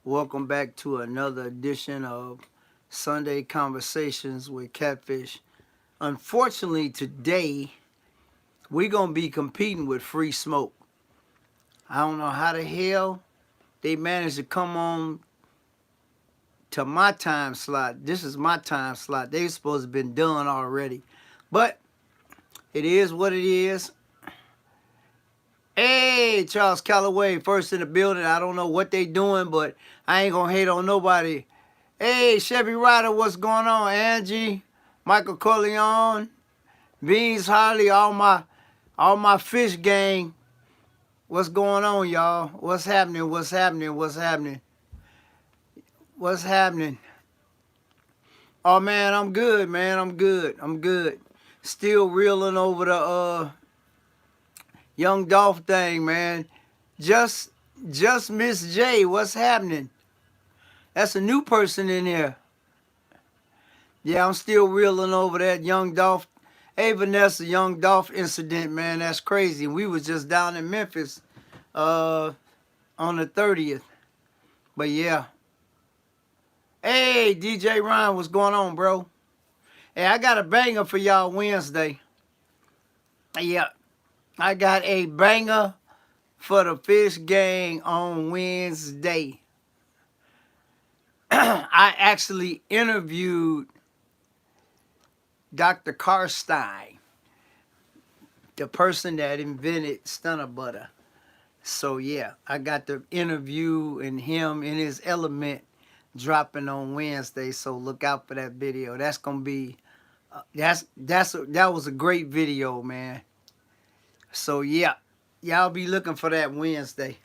Welcome back to another edition of Sunday Conversations with Catfish. Unfortunately, today we're going to be competing with Free Smoke. I don't know how the hell they managed to come on to my time slot. This is my time slot. They supposed to have been done already. But it is what it is. Hey, Charles Calloway, first in the building. I don't know what they doing, but I ain't going to hate on nobody. Hey, Chevy Ryder, what's going on? Angie, Michael Corleone, Beans Harley, all my fish gang. What's going on, y'all? What's happening? What's happening? What's happening? What's happening? Oh man, I'm good, man. I'm good. I'm good. Still reeling over the Young Dolph thing, man. Just Miss J, what's happening? That's a new person in here. Yeah, I'm still reeling over that Young Dolph. Hey, Vanessa, Young Dolph incident, man. That's crazy. We was just down in Memphis on the 30th. But yeah. Hey, DJ Ryan, what's going on, bro? Hey, I got a banger for y'all Wednesday. Yeah, I got a banger for the Fish Gang on Wednesday. I actually interviewed Dr. Karstein, the person that invented stunner butter. So yeah, I got the interview and him in his element dropping on Wednesday. So look out for that video. That's gonna be that was a great video, man. So yeah, y'all be looking for that Wednesday.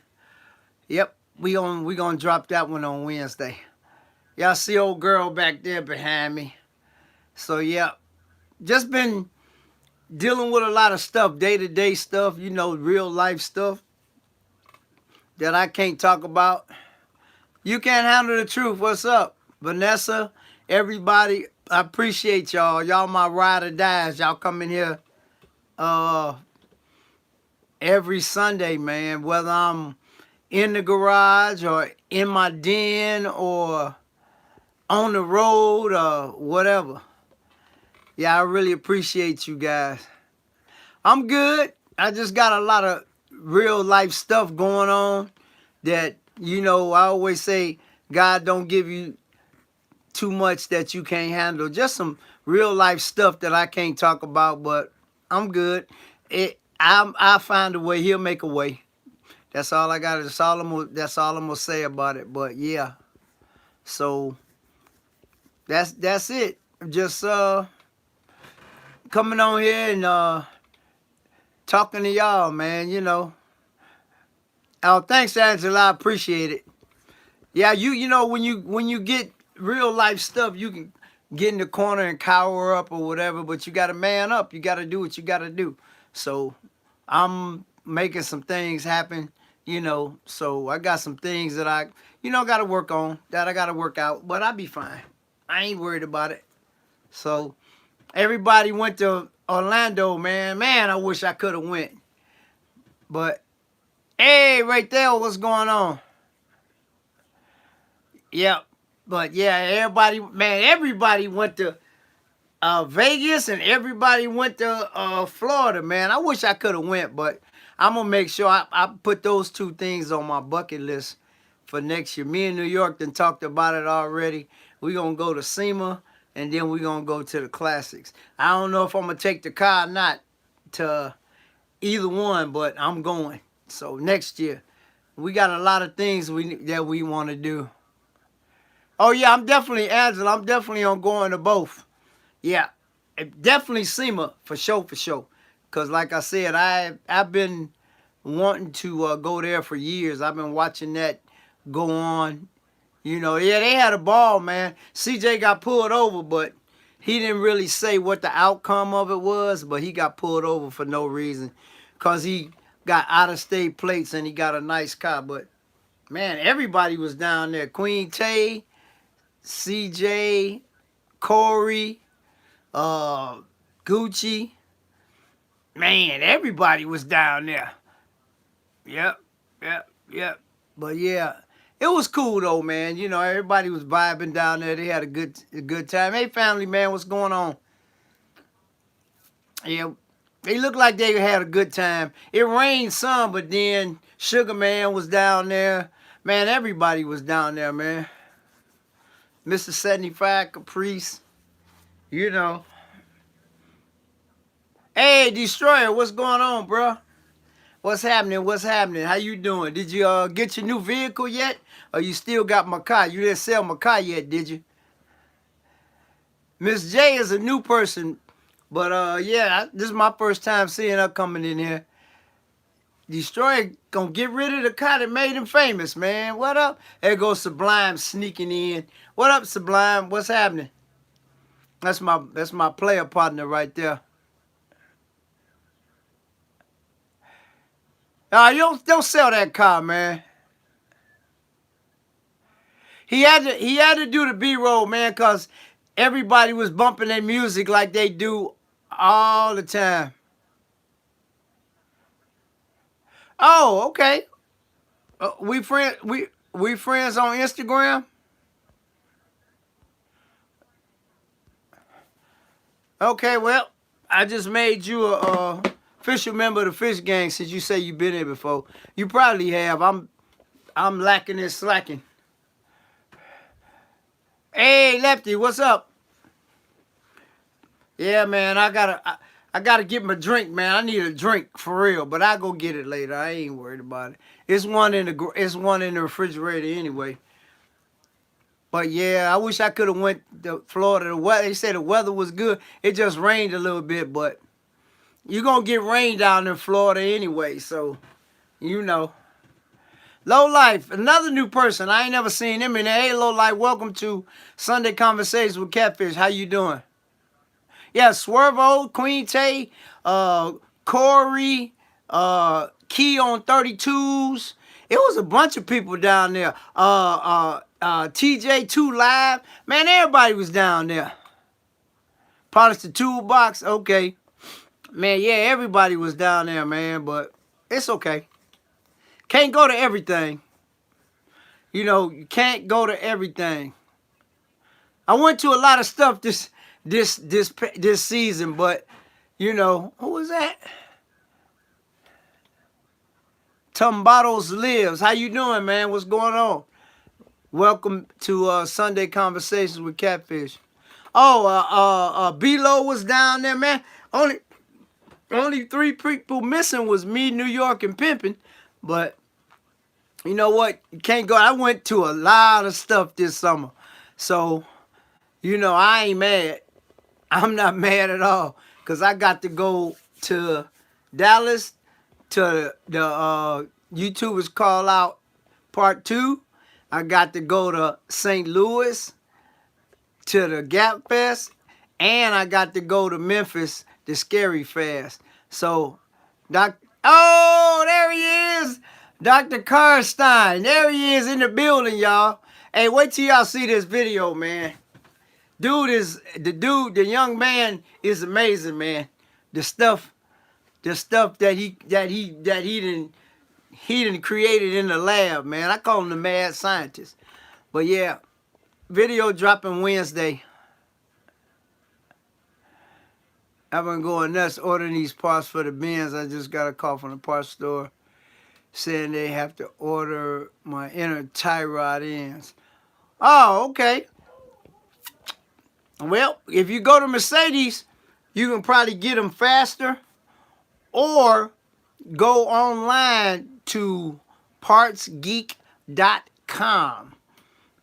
Yep, we gonna drop that one on Wednesday. Y'all see old girl back there behind me. So yeah, just been dealing with a lot of stuff, day-to-day stuff, real life stuff that I can't talk about. You can't handle the truth. What's up, Vanessa? Everybody, I appreciate y'all. Y'all my ride or dies. Y'all come in here every Sunday, man. Whether I'm in the garage or in my den or on the road or whatever. Yeah, I really appreciate you guys. I'm good. I just got a lot of real life stuff going on that, I always say God don't give you too much that you can't handle. Just some real life stuff that I can't talk about, but I'm good. I find a way. He'll make a way. That's all I got. That's all I'm gonna say about it. But yeah, so that's it. Just coming on here and talking to y'all, man. Oh, thanks, Angela. I appreciate it. Yeah, you know when you get real life stuff, you can get in the corner and cower up or whatever, but you got to man up. You got to do what you got to do. So I'm making some things happen, So I got some things that I, got to work on, that I got to work out, but I'll be fine. I ain't worried about it. So everybody went to Orlando, man. Man, I wish I could have went. But hey, right there, what's going on? Yeah, but yeah, everybody went to Vegas and everybody went to Florida, man. I wish I could have went, but I'm gonna make sure I put those two things on my bucket list for next year. Me and New York done talked about it already. We gonna go to SEMA and then we gonna go to the classics. I don't know if I'm gonna take the car or not to either one, but I'm going. So next year, we got a lot of things that we want to do. Oh yeah, I'm definitely Angela. I'm definitely on going to both. Yeah, definitely SEMA for sure, for sure. Cause like I said, I've been wanting to go there for years. I've been watching that go on. Yeah, they had a ball, man. CJ got pulled over, but he didn't really say what the outcome of it was. But he got pulled over for no reason, cause he got out of state plates and he got a nice car. But man, everybody was down there. Queen Tay, CJ, Corey, Gucci. Man, everybody was down there. Yep. But yeah, It was cool though, man. You know, everybody was vibing down there. They had a good time. Hey, family, man, what's going on? Yeah, they looked like they had a good time. It rained some, but then Sugar Man was down there. Man, everybody was down there, man. Mr. 75 Caprice, you know. Hey, Destroyer, what's going on, bro? What's happening? What's happening? How you doing? Did you get your new vehicle yet? Or you still got my car? You didn't sell my car yet, did you? Miss J is a new person, but yeah, this is my first time seeing her coming in here. Destroyer gonna get rid of the car that made him famous, man. What up? There goes Sublime sneaking in. What up, Sublime? What's happening? That's my player partner right there. You don't sell that car, man. He had to do the B-roll, man, cause everybody was bumping their music like they do all the time. Oh, okay. We friends on Instagram. Okay, well, I just made you a official member of the Fish Gang since you say you've been here before. You probably have. I'm lacking and slacking. Hey, Lefty, what's up? Yeah, man, I gotta get my drink, man. I need a drink for real, but I go get it later. I ain't worried about it. It's one in the refrigerator anyway. But yeah, I wish I could have went to Florida. The weather, they said the weather was good. It just rained a little bit, but you're gonna get rain down in Florida anyway, so you know. Low Life, another new person. I ain't never seen him in there. Hey, Low Life, welcome to Sunday Conversations with Catfish. How you doing? Yeah, Swervo, Queen Tay, Corey, Key on 32s. It was a bunch of people down there. TJ2 Live. Man, everybody was down there. Polish the Toolbox. Okay. Man, yeah, everybody was down there, man, but it's okay. Can't go to everything. You know, you can't go to everything. I went to a lot of stuff this season, but you know, who was that? Tumbados Lives. How you doing, man? What's going on? Welcome to Sunday Conversations with Catfish. Oh, B-Lo was down there, man. Only three people missing was me, New York, and Pimpin'. But you know what? You can't go. I went to a lot of stuff this summer. So, you know, I ain't mad. I'm not mad at all. Because I got to go to Dallas to the YouTubers Call Out Part 2. I got to go to St. Louis to the Gap Fest. And I got to go to Memphis, the Scary Fest. So, oh, there he is. Dr. Karstein. There he is in the building, y'all. Hey, wait till y'all see this video, man. The young man is amazing, man. The stuff that he didn't created in the lab, man. I call him the mad scientist. But yeah, video dropping Wednesday. I've been going nuts ordering these parts for the bins. I just got a call from the parts store saying they have to order my inner tie rod ends. Oh, okay. Well, if you go to Mercedes, you can probably get them faster, or go online to partsgeek.com.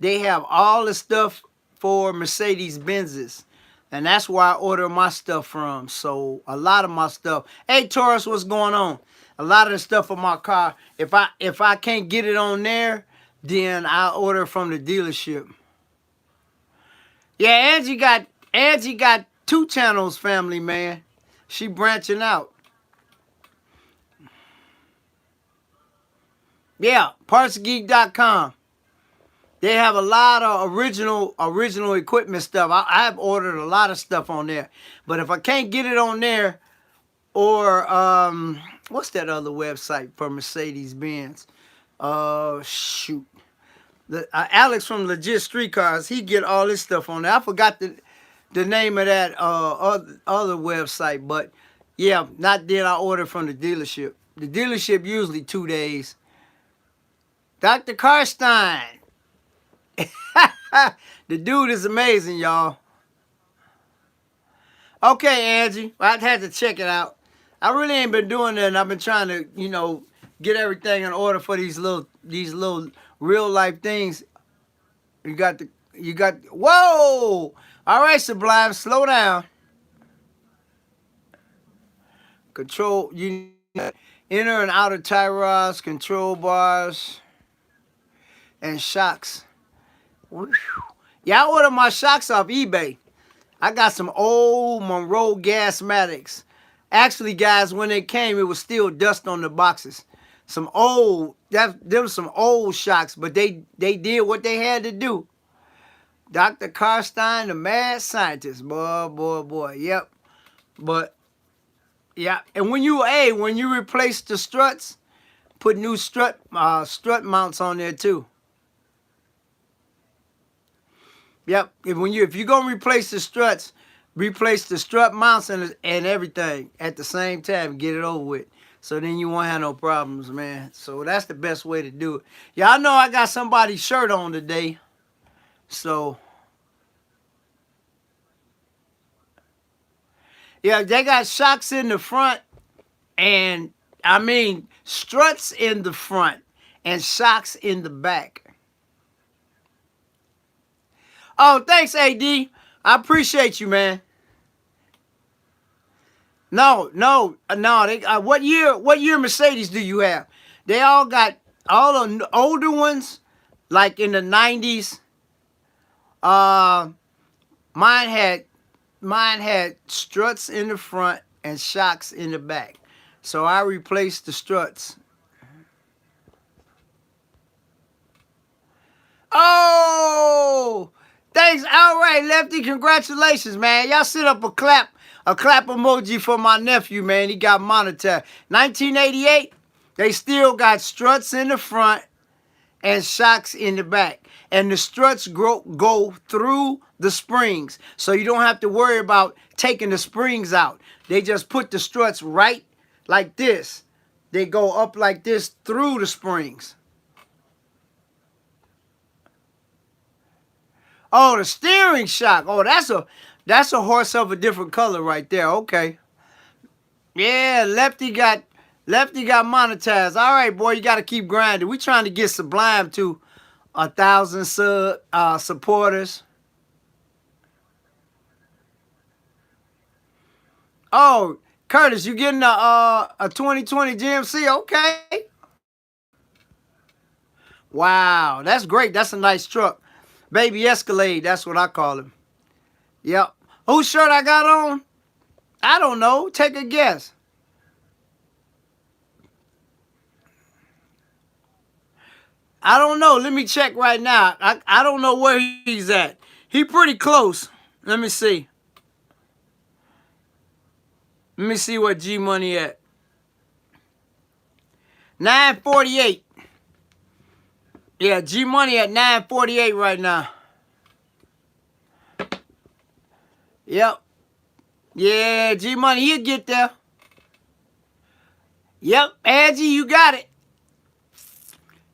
They have all the stuff for Mercedes Benzes. And that's where I order my stuff from. So a lot of my stuff. Hey Taurus, what's going on? A lot of the stuff for my car, if I can't get it on there, then I order from the dealership. Yeah, Angie got 2 channels, family, man. She branching out. Yeah, partsgeek.com. They have a lot of original equipment stuff. I have ordered a lot of stuff on there. But if I can't get it on there, or what's that other website for Mercedes-Benz? Shoot. Alex from Legit Streetcars, he get all this stuff on there. I forgot the name of that other website, but yeah, not then I ordered from the dealership. The dealership usually 2 days. Dr. Karstein. The dude is amazing, y'all. Okay, Angie. I had to check it out. I really ain't been doing that. I've been trying to, get everything in order for these little real life things. Whoa! All right, Sublime, slow down. Control, inner and outer tie rods, control bars, and shocks. Yeah, I ordered my shocks off eBay. I got some old Monroe Gasmatics. Actually, guys, when they came, it was still dust on the boxes. There was some old shocks, but they did what they had to do. Dr. Karstein, the mad scientist. Boy. Yep. But, yeah. And when you replace the struts, put new strut mounts on there too. Yep. If you're gonna replace the struts, replace the strut mounts and everything at the same time. Get it over with. So then you won't have no problems, man. So that's the best way to do it. Y'all know I got somebody's shirt on today. So yeah, they got shocks in the front and struts in the front and shocks in the back. Oh, thanks, AD. I appreciate you, man. No. What year Mercedes do you have? They all got all the older ones, like in the 90s. Mine had struts in the front and shocks in the back. So I replaced the struts. Oh, thanks. All right, Lefty. Congratulations, man. Y'all sit up a clap emoji for my nephew, man. He got monetized. 1988, they still got struts in the front and shocks in the back. And the struts go through the springs. So you don't have to worry about taking the springs out. They just put the struts right like this. They go up like this through the springs. Oh, the steering shock. Oh, that's a horse of a different color right there. Okay. Yeah, Lefty got monetized. All right, boy, you got to keep grinding. We trying to get Sublime to 1,000 supporters. Oh, Curtis, you getting a 2020 GMC? Okay. Wow, that's great. That's a nice truck. Baby Escalade, that's what I call him. Yep. Whose shirt I got on? I don't know. Take a guess. I don't know. Let me check right now. I don't know where he's at. He pretty close. Let me see. Let me see where G Money at. 948. Yeah, G Money at 948 right now. Yep. Yeah, G Money, he'll get there. Yep, Angie, you got it.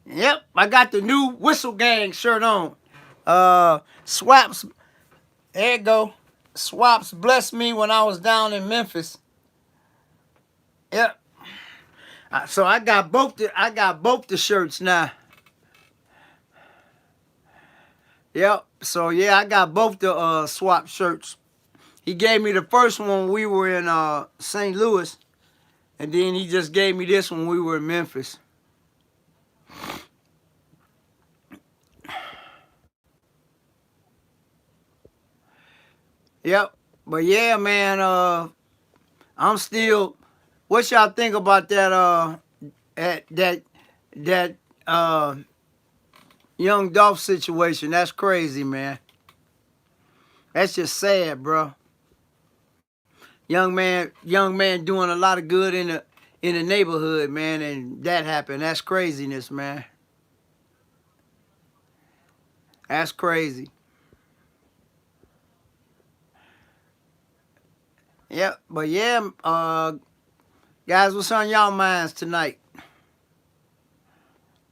Yep, I got the new Whistle Gang shirt on. Swaps, there you go. Swaps blessed me when I was down in Memphis. Yep. So I got both the shirts now. Yep. So yeah, I got both the swap shirts. He gave me the first one when we were in St. Louis, and then he just gave me this when we were in Memphis. Yep. But yeah, man, I'm still. What y'all think about that? That young Dolph situation? That's crazy, man. That's just sad, bro. Young man doing a lot of good in the neighborhood, man, and that happened. That's craziness, man. That's crazy. Yep. But yeah, guys, what's on y'all minds tonight?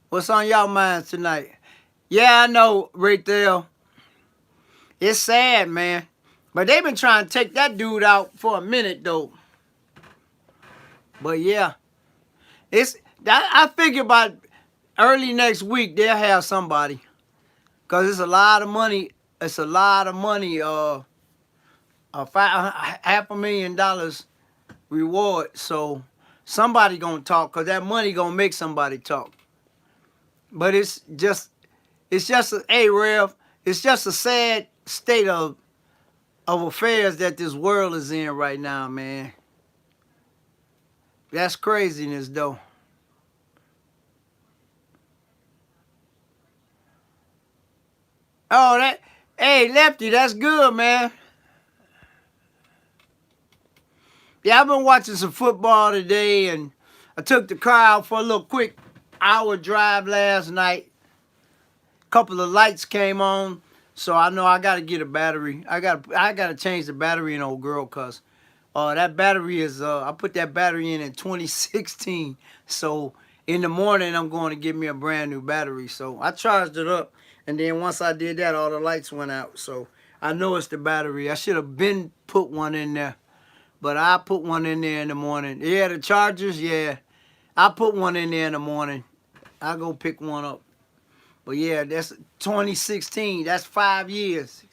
What's on y'all minds tonight? Yeah, I know, right there. It's sad, man. But they've been trying to take that dude out for a minute, though. But yeah, I figure by early next week they'll have somebody, cause it's a lot of money. It's a lot of money. $500,000 reward. So somebody gonna talk, cause that money gonna make somebody talk. But hey Rev, it's just a sad state of affairs that this world is in right now, man. That's craziness, though. Oh, hey, Lefty, that's good, man. Yeah, I've been watching some football today, and I took the car out for a little quick hour drive last night. Couple of lights came on, so I know I gotta get a battery. I gotta change the battery in old girl, cause that battery is I put that battery in 2016. So in the morning I'm going to get me a brand new battery. So I charged it up, and then once I did that, all the lights went out. So I know it's the battery. I should have been put one in there, but I put one in there in the morning. Yeah, the chargers, yeah. I put one in there in the morning. I'll go pick one up. But yeah, that's 2016. That's 5 years.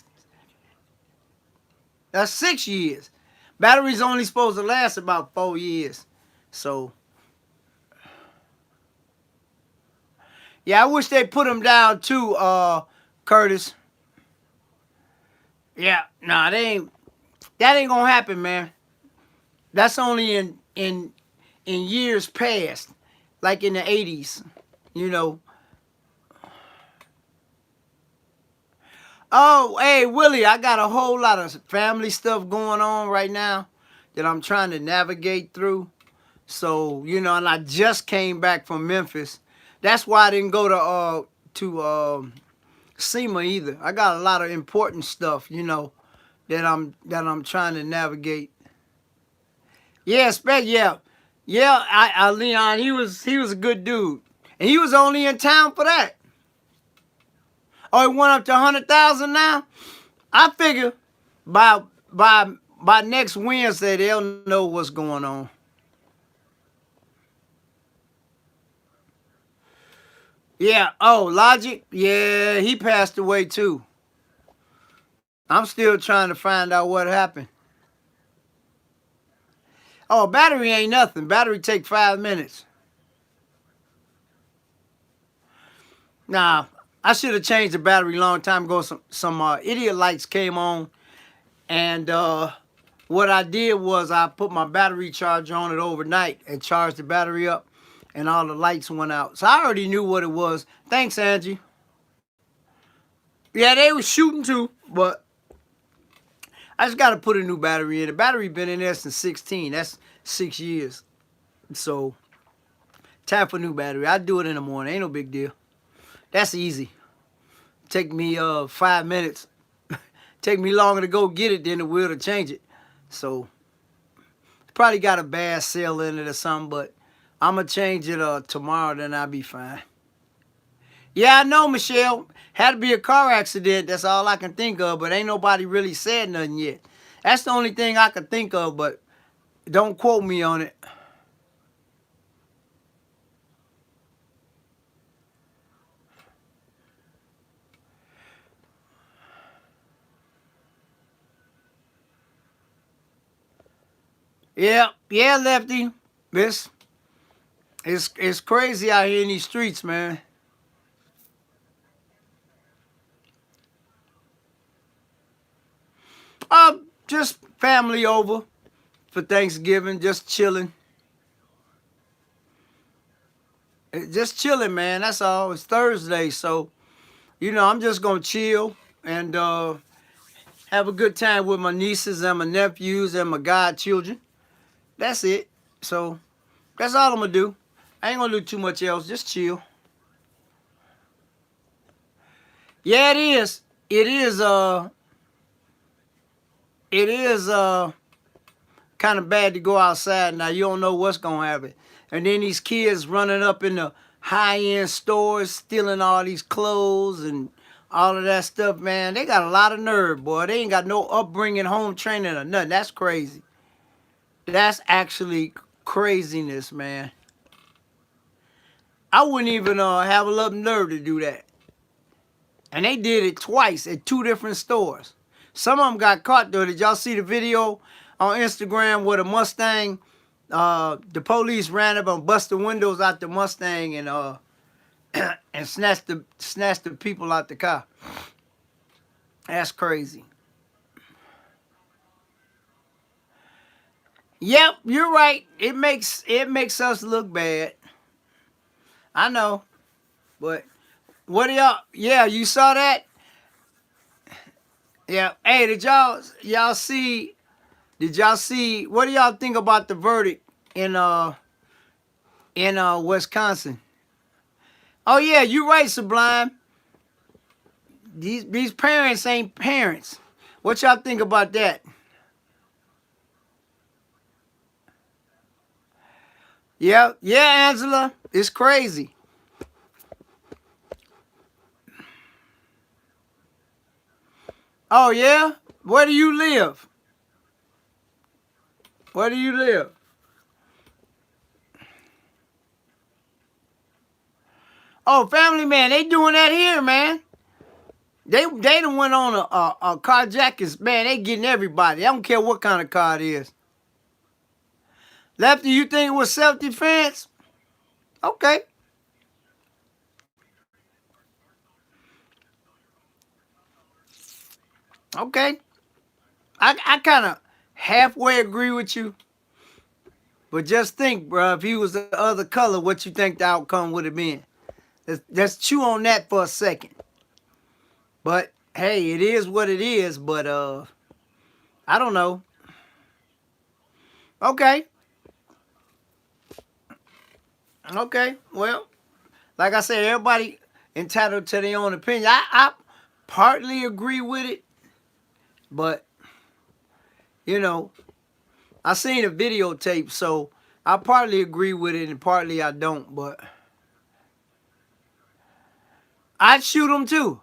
That's 6 years. Battery's only supposed to last about 4 years. So, yeah, I wish they put them down too, Curtis. Yeah, nah, that ain't gonna happen, man. That's only in years past, like in the 80s, you know. Oh, hey, Willie, I got a whole lot of family stuff going on right now that I'm trying to navigate through. So, you know, and I just came back from Memphis. That's why I didn't go to SEMA either. I got a lot of important stuff, you know, that I'm trying to navigate. Yeah, yeah. Yeah, Leon, he was a good dude. And he was only in town for that. Oh, he went up to 100,000 now? I figure by by by next Wednesday they'll know what's going on. Yeah. Oh, Logic. Yeah, he passed away too. I'm still trying to find out what happened. Oh, battery ain't nothing. Battery take 5 minutes. Nah, I should have changed the battery a long time ago. Some idiot lights came on, and what I did was I put my battery charger on it overnight and charged the battery up, and all the lights went out. So I already knew what it was. Thanks, Angie. Yeah, they were shooting too, but I just got to put a new battery in. The battery been in there since 16. That's 6 years. So, time for a new battery. I do it in the morning. Ain't no big deal. That's easy. Take me 5 minutes. Take me longer to go get it than it will to change it. So, probably got a bad cell in it or something, but I'm going to change it tomorrow, then I'll be fine. Yeah, I know, Michelle. Had to be a car accident. That's all I can think of, but ain't nobody really said nothing yet. That's the only thing I can think of, but don't quote me on it. Yeah, yeah, Lefty. This it's crazy out here in these streets, man. Just family over for Thanksgiving, just chilling. Just chilling, man. That's all. It's Thursday, so you know I'm just gonna chill and have a good time with my nieces and my nephews and my godchildren. That's it. So that's all I'm gonna do. I ain't gonna do too much else. Just chill. Yeah, it is. It is. It is. Kind of bad to go outside now. You don't know what's gonna happen. And then these kids running up in the high-end stores, stealing all these clothes and all of that stuff, man. They got a lot of nerve, boy. They ain't got no upbringing, home training or nothing. That's crazy. That's actually craziness, man. I wouldn't even have a little nerve to do that. And they did it twice at 2 different stores. Some of them got caught though. Did y'all see the video on Instagram where the Mustang, the police ran up and busted the windows out the Mustang and and snatched the people out the car? That's crazy. Yep, you're right. It makes us look bad. I know, but what do y'all? Yeah, you saw that? Yeah. Hey, did y'all see? Did y'all see? What do y'all think about the verdict in Wisconsin? Oh yeah, you right, Sublime. These parents ain't parents. What y'all think about that? Yeah, yeah, Angela. It's crazy. Oh yeah? Where do you live? Where do you live? Oh, Family Man, they doing that here, man. They done went on a carjackings, man. They getting everybody. I don't care what kind of car it is. Lefty, you think it was self-defense? Okay. Okay. I kind of halfway agree with you. But just think, bro, if he was the other color, what you think the outcome would have been? Let's chew on that for a second. But hey, it is what it is. But I don't know. Okay, okay. Well, like I said, everybody entitled to their own opinion. I partly agree with it, but you know, I seen a videotape, so I partly agree with it and partly I don't. But I'd shoot them too.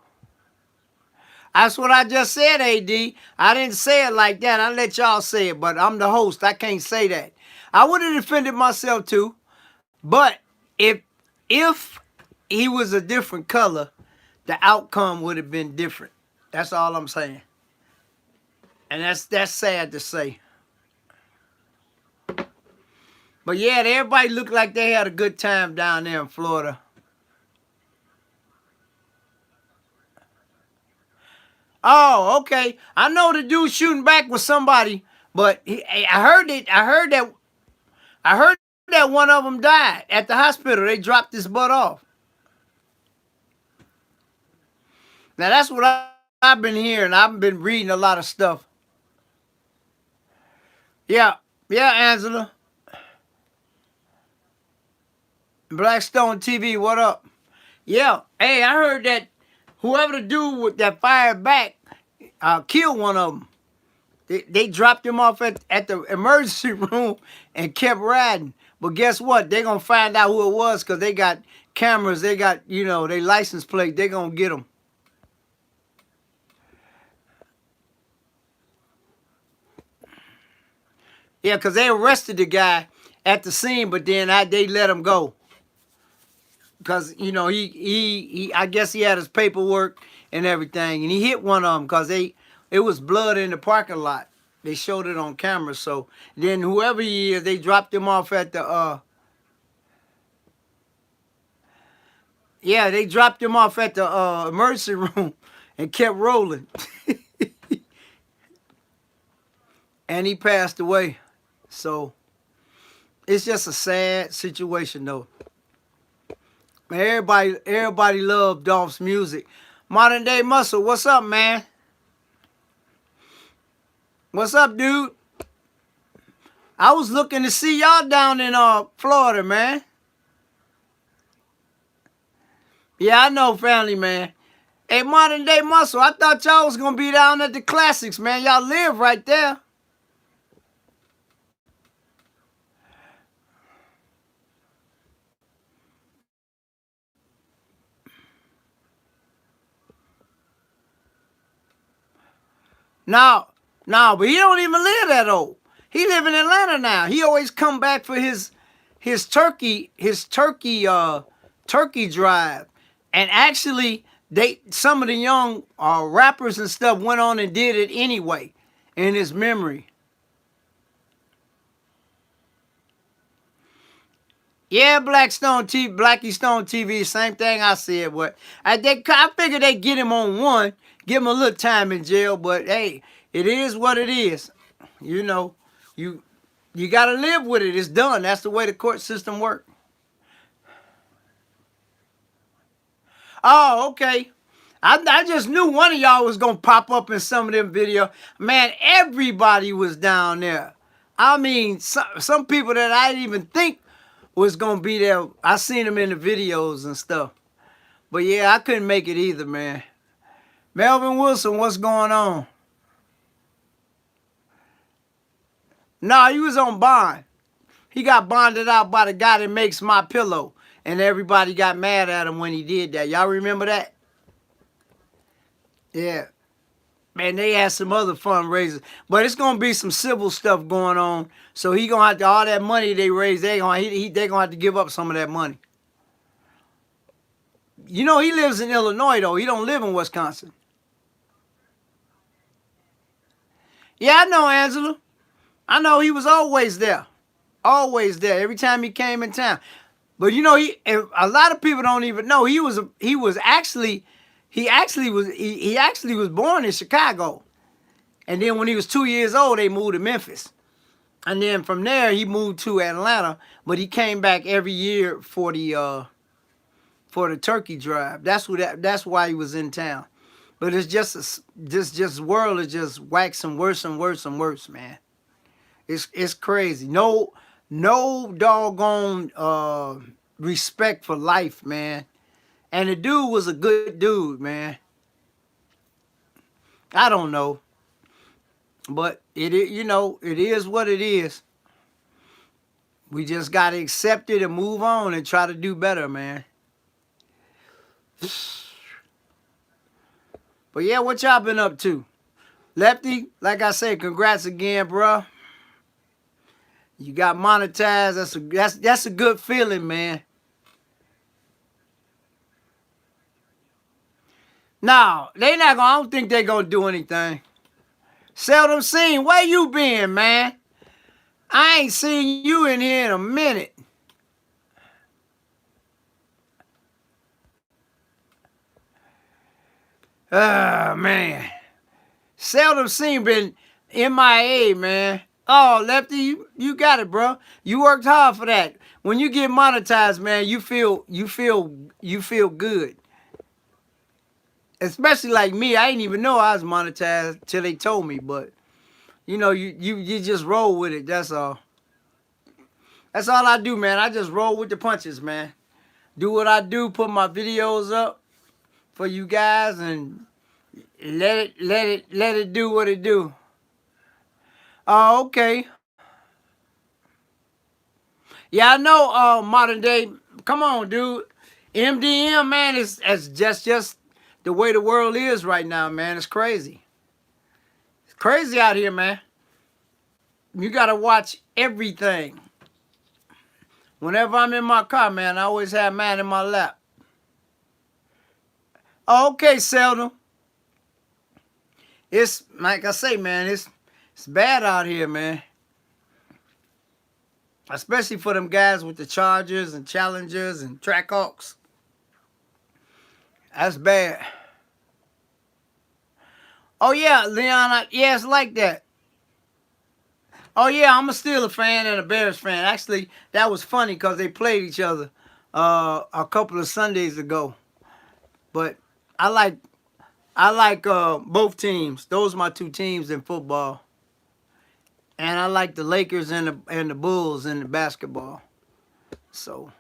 That's what I just said, AD. I didn't say it like that. I let y'all say it, but I'm the host. I can't say that. I would have defended myself too, but if he was a different color, the outcome would have been different. That's all I'm saying. And that's sad to say. But yeah, everybody looked like they had a good time down there in Florida. Oh, okay. I know the dude shooting back was somebody, but I heard it. I heard that one of them died at the hospital. They dropped his butt off. Now that's what I've been hearing. I've been reading a lot of stuff. Yeah, yeah, Angela. Blackstone TV, what up? Yeah, hey, I heard that whoever the dude with that fired back killed one of them. They dropped him off at the emergency room and kept riding. But guess what? They're going to find out who it was because they got cameras. They got, they license plate. They're going to get them. Yeah, because they arrested the guy at the scene, but then they let him go. Because, he I guess he had his paperwork and everything. And he hit one of them because it was blood in the parking lot. They showed it on camera. So then whoever he is, they dropped him off at the they dropped him off at the emergency room and kept rolling. And he passed away. So it's just a sad situation though. Everybody loved Dolph's music. Modern Day Muscle, what's up, man? What's up, dude? I was looking to see y'all down in Florida, man. Yeah, I know, Family Man. Hey, Modern Day Muscle, I thought y'all was going to be down at the Classics, man. Y'all live right there. No, but he don't even live that old. He live in Atlanta now. He always come back for his turkey drive. And actually, some of the young rappers and stuff went on and did it anyway in his memory. Yeah, Blackie Stone TV, same thing I said. But I figured they'd get him on one, give him a little time in jail. But hey, it is what it is. You know, you got to live with it. It's done. That's the way the court system works. Oh, okay. I just knew one of y'all was going to pop up in some of them videos. Man, everybody was down there. I mean, some people that I didn't even think was going to be there. I seen them in the videos and stuff. But yeah, I couldn't make it either, man. Melvin Wilson, what's going on? No, he was on bond. He got bonded out by the guy that makes My Pillow. And everybody got mad at him when he did that. Y'all remember that? Yeah. Man, they had some other fundraisers. But it's going to be some civil stuff going on. So he going to have to, all that money they raised, they going to have to give up some of that money. You know, he lives in Illinois, though. He don't live in Wisconsin. Yeah, I know, Angela. I know he was always there. Always there. Every time he came in town. But you know, a lot of people don't even know he actually was born in Chicago. And then when he was 2 years old, they moved to Memphis. And then from there he moved to Atlanta, but he came back every year for the turkey drive. That's why he was in town. But it's just this world is just waxing worse and worse and worse, man. It's crazy. No doggone respect for life, man. And the dude was a good dude, man. I don't know. But it is what it is. We just gotta accept it and move on and try to do better, man. But yeah, what y'all been up to? Lefty, like I said, congrats again, bro. You got monetized. That's a good feeling, man. No, I don't think they gonna do anything. Seldom seen. Where you been, man? I ain't seen you in here in a minute. Oh, man. Seldom seen, been MIA, man. Oh, Lefty, you got it, bro. You worked hard for that. When you get monetized, man, you feel good. Especially like me, I didn't even know I was monetized till they told me. But you know, you just roll with it. That's all. That's all I do, man. I just roll with the punches, man. Do what I do. Put my videos up for you guys and let it do what it do. Oh, okay. Yeah, I know. Modern Day. Come on, dude. MDM, man, is just the way the world is right now, man. It's crazy. It's crazy out here, man. You gotta watch everything. Whenever I'm in my car, man, I always have mine in my lap. Okay, Seldom. It's like I say, man, it's bad out here, man. Especially for them guys with the Chargers and Challengers and Trackhawks. That's bad. Oh yeah, Leon, yeah, it's like that. Oh yeah, I'm a Steelers fan and a Bears fan. Actually, that was funny because they played each other a couple of Sundays ago. But I like both teams. Those are my two teams in football. And I like the Lakers and the Bulls in the basketball. So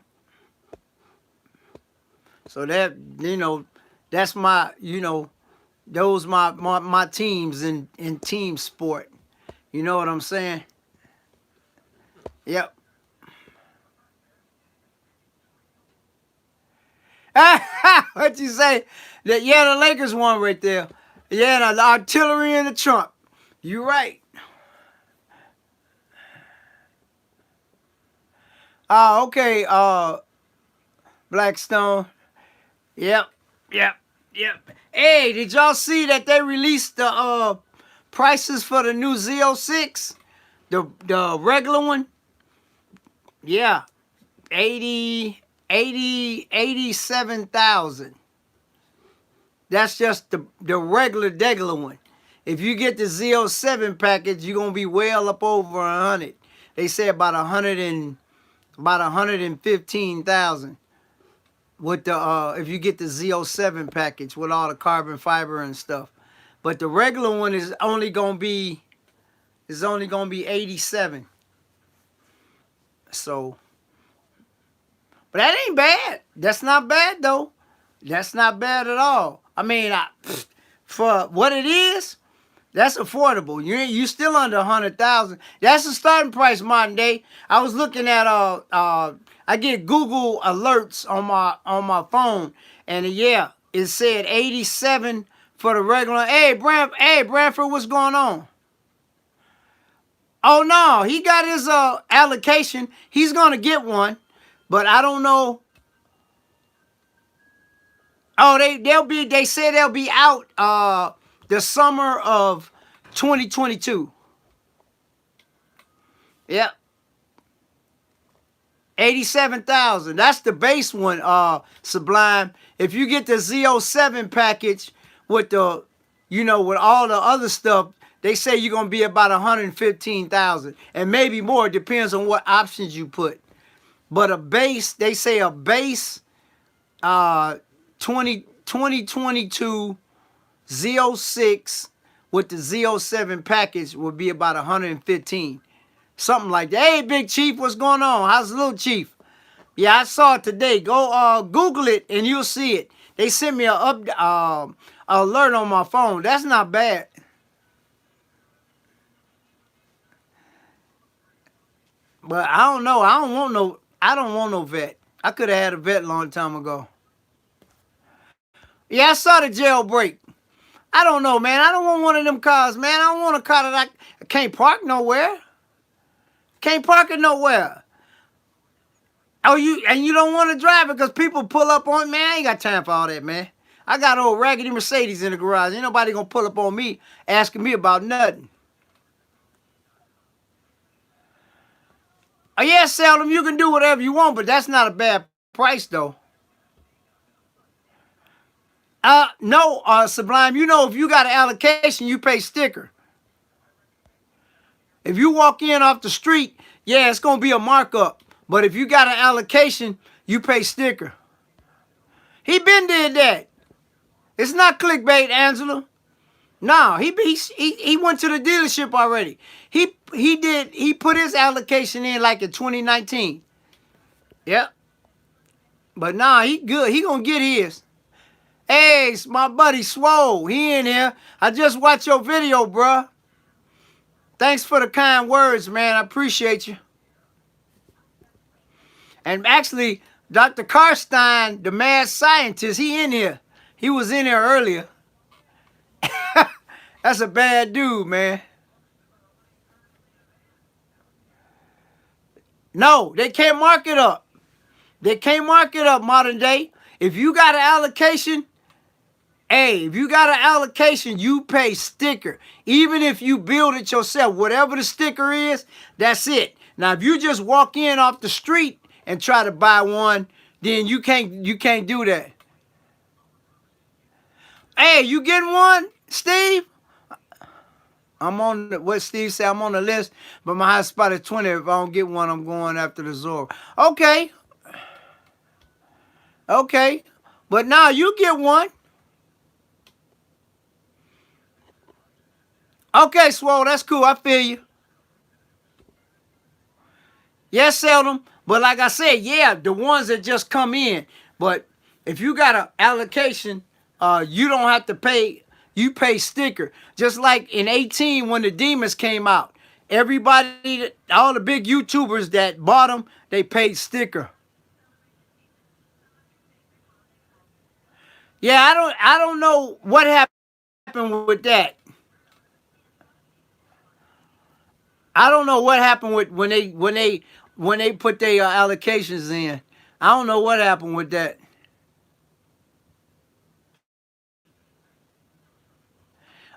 that, you know, That's my, you know, those my teams in team sport. You know what I'm saying? Yep. What you say? Yeah, the Lakers won right there. Yeah, the artillery in the trunk. You right. Okay, Blackstone. Yep, yep, yep. Hey, did y'all see that they released the prices for the new Z06? The regular one? Yeah. 87,000. That's just the regular one. If you get the Z07 package, you're gonna be well up over 100. They say about 115,000 with the if you get the Z07 package with all the carbon fiber and stuff. But the regular one is only gonna be 87. So, but that ain't bad. That's not bad though. That's not bad at all. I mean, for what it is, that's affordable. You still under 100,000. That's the starting price modern day. I was looking at I get Google alerts on my phone, and yeah, it said 87 for the regular. Hey Branford, what's going on? Oh no, he got his allocation. He's gonna get one, but I don't know. Oh, they said they'll be out the summer of 2022. Yep. 87,000. That's the base one, Sublime. If you get the Z07 package with the, you know, with all the other stuff, they say you're gonna be about 115,000 and maybe more. It depends on what options you put. But a base, they say a base 2022 Z06 with the Z07 package would be about 115. Something like that. Hey, Big Chief, what's going on? How's the little Chief? Yeah, I saw it today. Go Google it and you'll see it. They sent me a alert on my phone. That's not bad. But I don't know. I don't want no vet. I could have had a vet a long time ago. Yeah, I saw the jailbreak. I don't know, man. I don't want one of them cars, man. I don't want a car that I can't park nowhere. Can't park it nowhere. Oh, you don't want to drive it because people pull up on, man. I ain't got time for all that, man. I got old raggedy Mercedes in the garage. Ain't nobody gonna pull up on me asking me about nothing. Oh yeah, Seldom, you can do whatever you want, but that's not a bad price though. No, Sublime, you know if you got an allocation, you pay sticker. If you walk in off the street, yeah, it's gonna be a markup. But if you got an allocation, you pay sticker. He been did that. It's not clickbait, Angela. No, he went to the dealership already. He put his allocation in like in 2019. Yep. But nah, he good. He gonna get his. Hey, it's my buddy Swole. He in here. I just watched your video, bruh. Thanks for the kind words, man. I appreciate you. And actually, Dr. Karstein, the mad scientist, he in here. He was in here earlier. That's a bad dude, man. No, they can't mark it up. They can't mark it up modern day. If you got an allocation, hey, if you got an allocation, you pay sticker. Even if you build it yourself, whatever the sticker is, that's it. Now, if you just walk in off the street and try to buy one, then you can't do that. Hey, you getting one, Steve? I'm on what Steve said. I'm on the list, but my high spot is 20. If I don't get one, I'm going after the Zora. Okay. Okay. But now you get one. Okay, Swole, that's cool. I feel you. Yes, Seldom. But like I said, yeah, the ones that just come in. But if you got an allocation, you don't have to pay. You pay sticker. Just like in 18 when the Demons came out. Everybody, all the big YouTubers that bought them, they paid sticker. Yeah, I don't know what happened with that. I don't know what happened with when they put their allocations in. I don't know what happened with that.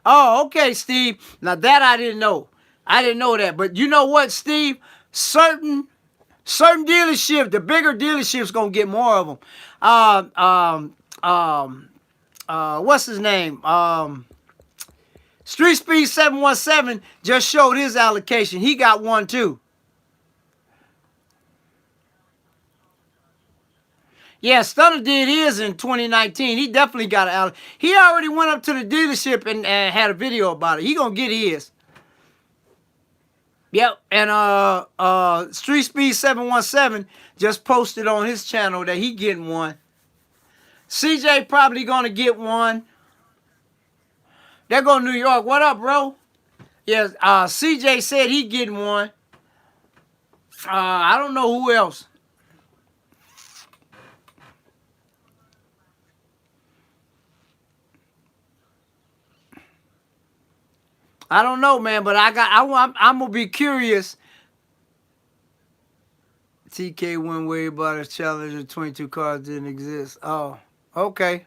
Oh, okay, Steve. Now that I didn't know. I didn't know that. But you know what, Steve? Certain dealerships, the bigger dealerships, gonna get more of them. Um, um, um, what's his name? Street Speed 717 just showed his allocation. He got one too. Yeah, Stunner did his in 2019. He definitely got an allocation. He already went up to the dealership and had a video about it. He gonna get his. Yep, and Street Speed 717 just posted on his channel that he getting one. CJ probably gonna get one. There go New York. What up, bro? Yes, CJ said he getting one. I don't know who else. I don't know, man, but I'm gonna be curious. TK went way about his challenge of 22 cars didn't exist. Oh, okay.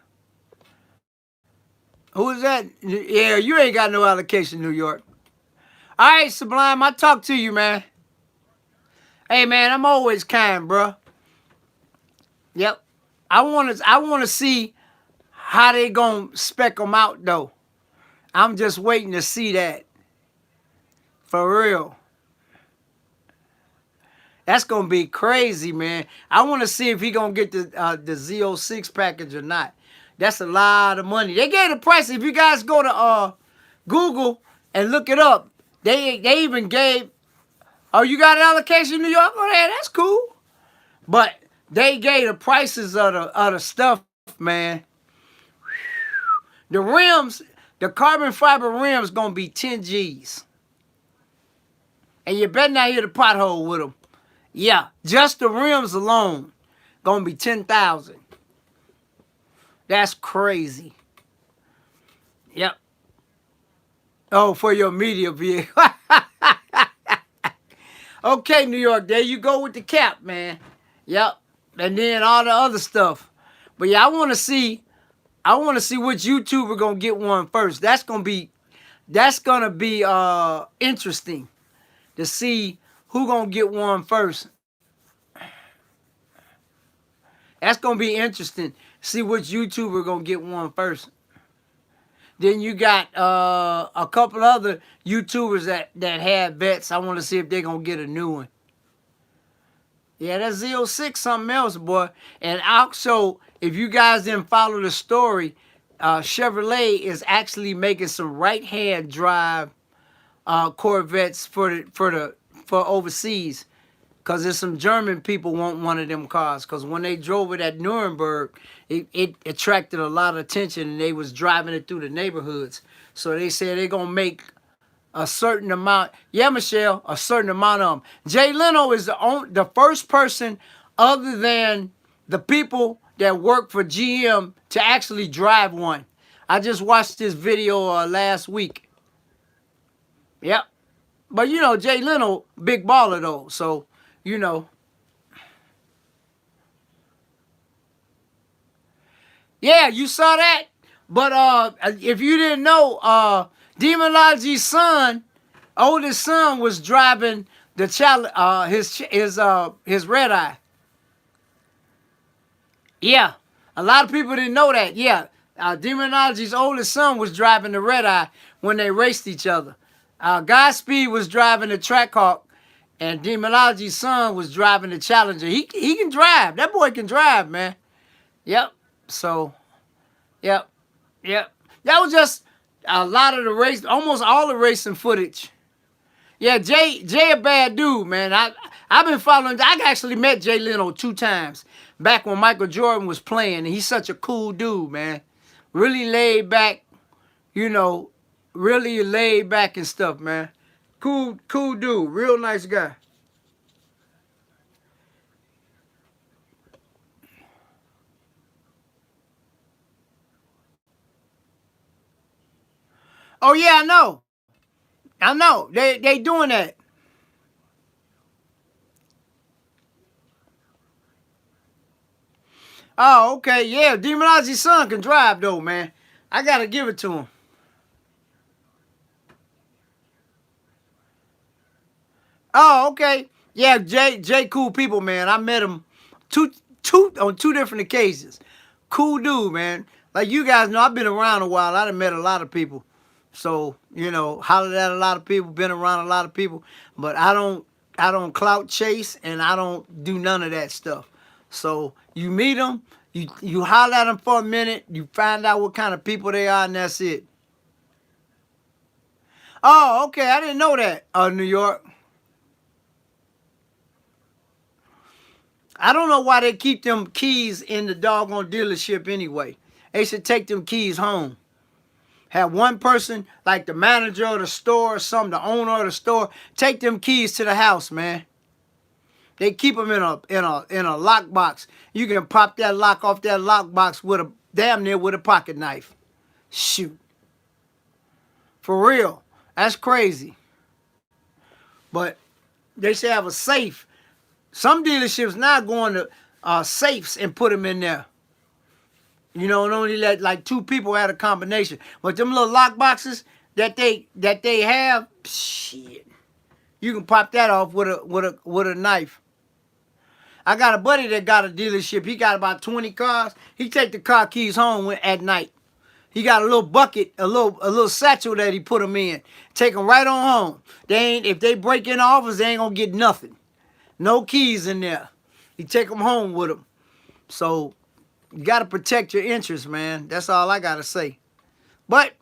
Who is that? Yeah, you ain't got no allocation, New York. All right, Sublime, I talk to you, man. Hey, man, I'm always kind, bro. Yep. I wanna see how they gonna spec them out though. I'm just waiting to see that. For real. That's gonna be crazy, man. I want to see if he gonna get the Z06 package or not. That's a lot of money. They gave the price. If you guys go to Google and look it up, they even gave. Oh, you got an allocation in New York? Oh, yeah, that's cool. But they gave the prices of the stuff, man. The rims, the carbon fiber rims, gonna be 10 G's. And you better not hit a pothole with them. Yeah, just the rims alone, gonna be 10,000. That's crazy. Yep. Oh, for your media vehicle. Okay, New York, there you go with the cap, man. Yep. And then all the other stuff. But yeah, I want to see which YouTuber gonna get one first. That's gonna be interesting to see who gonna get one first. That's gonna be interesting. See which YouTuber gonna get one first. Then you got a couple other YouTubers that had bets. I want to see if they're gonna get a new one. Yeah, that Z06 something else, boy. And also, if you guys didn't follow the story, Chevrolet is actually making some right-hand drive Corvettes for overseas, because there's some German people want one of them cars, because when they drove it at Nuremberg, it attracted a lot of attention, and they was driving it through the neighborhoods. So they said they're gonna make a certain amount. Yeah, Michelle, a certain amount of them. Jay Leno is the first person other than the people that work for GM to actually drive one. I just watched this video last week. Yep. But you know, Jay Leno, big baller though, so you know. Yeah, you saw that. But if you didn't know, Demonology's son, oldest son, was driving the his red eye. Yeah, a lot of people didn't know that. Yeah, Demonology's oldest son was driving the red eye when they raced each other. Godspeed was driving the Trackhawk, and Demonology's son was driving the Challenger. He can drive. That boy can drive, man. Yep. So, yep. That was just a lot of the race, almost all the racing footage. Yeah, Jay a bad dude, man. I've been following. I actually met Jay Leno 2 times back when Michael Jordan was playing, and he's such a cool dude, man. really laid back, you know, really laid back and stuff, man. Cool dude, real nice guy. Oh yeah, I know. I know. They doing that. Oh, okay, yeah. Demonizing son can drive though, man. I gotta give it to him. Oh, okay. Yeah, Jay cool people, man. I met him two two on two different occasions. Cool dude, man. Like you guys know, I've been around a while. I done met a lot of people. So, you know, hollered at a lot of people, been around a lot of people. But I don't clout chase and I don't do none of that stuff. So you meet them, you holler at them for a minute, you find out what kind of people they are, and that's it. Oh, okay. I didn't know that. New York. I don't know why they keep them keys in the doggone dealership anyway. They should take them keys home. Have one person, like the manager of the store or something, the owner of the store, take them keys to the house, man. They keep them in a lock box. You can pop that lock off that lock box with a damn near with a pocket knife. Shoot. For real. That's crazy. But they should have a safe. Some dealerships now going to safes and put them in there. You know, and only let like two people at a combination. But them little lock boxes that they have, shit, you can pop that off with a knife. I got a buddy that got a dealership. He got about 20 cars. He take the car keys home at night. He got a little bucket, a little satchel that he put them in. Take them right on home. If they break in the office, they ain't gonna get nothing. No keys in there. He take them home with him. So you got to protect your interests, man. That's all I got to say. But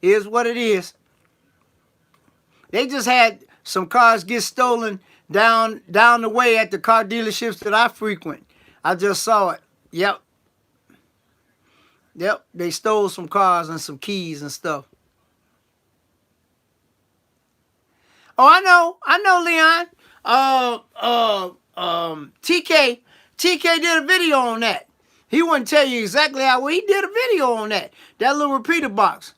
here's what it is. They just had some cars get stolen down the way at the car dealerships that I frequent. I just saw it. Yep. Yep. They stole some cars and some keys and stuff. Oh, I know, Leon. TK did a video on that. He wouldn't tell you exactly how. Well, he did a video on that little repeater box.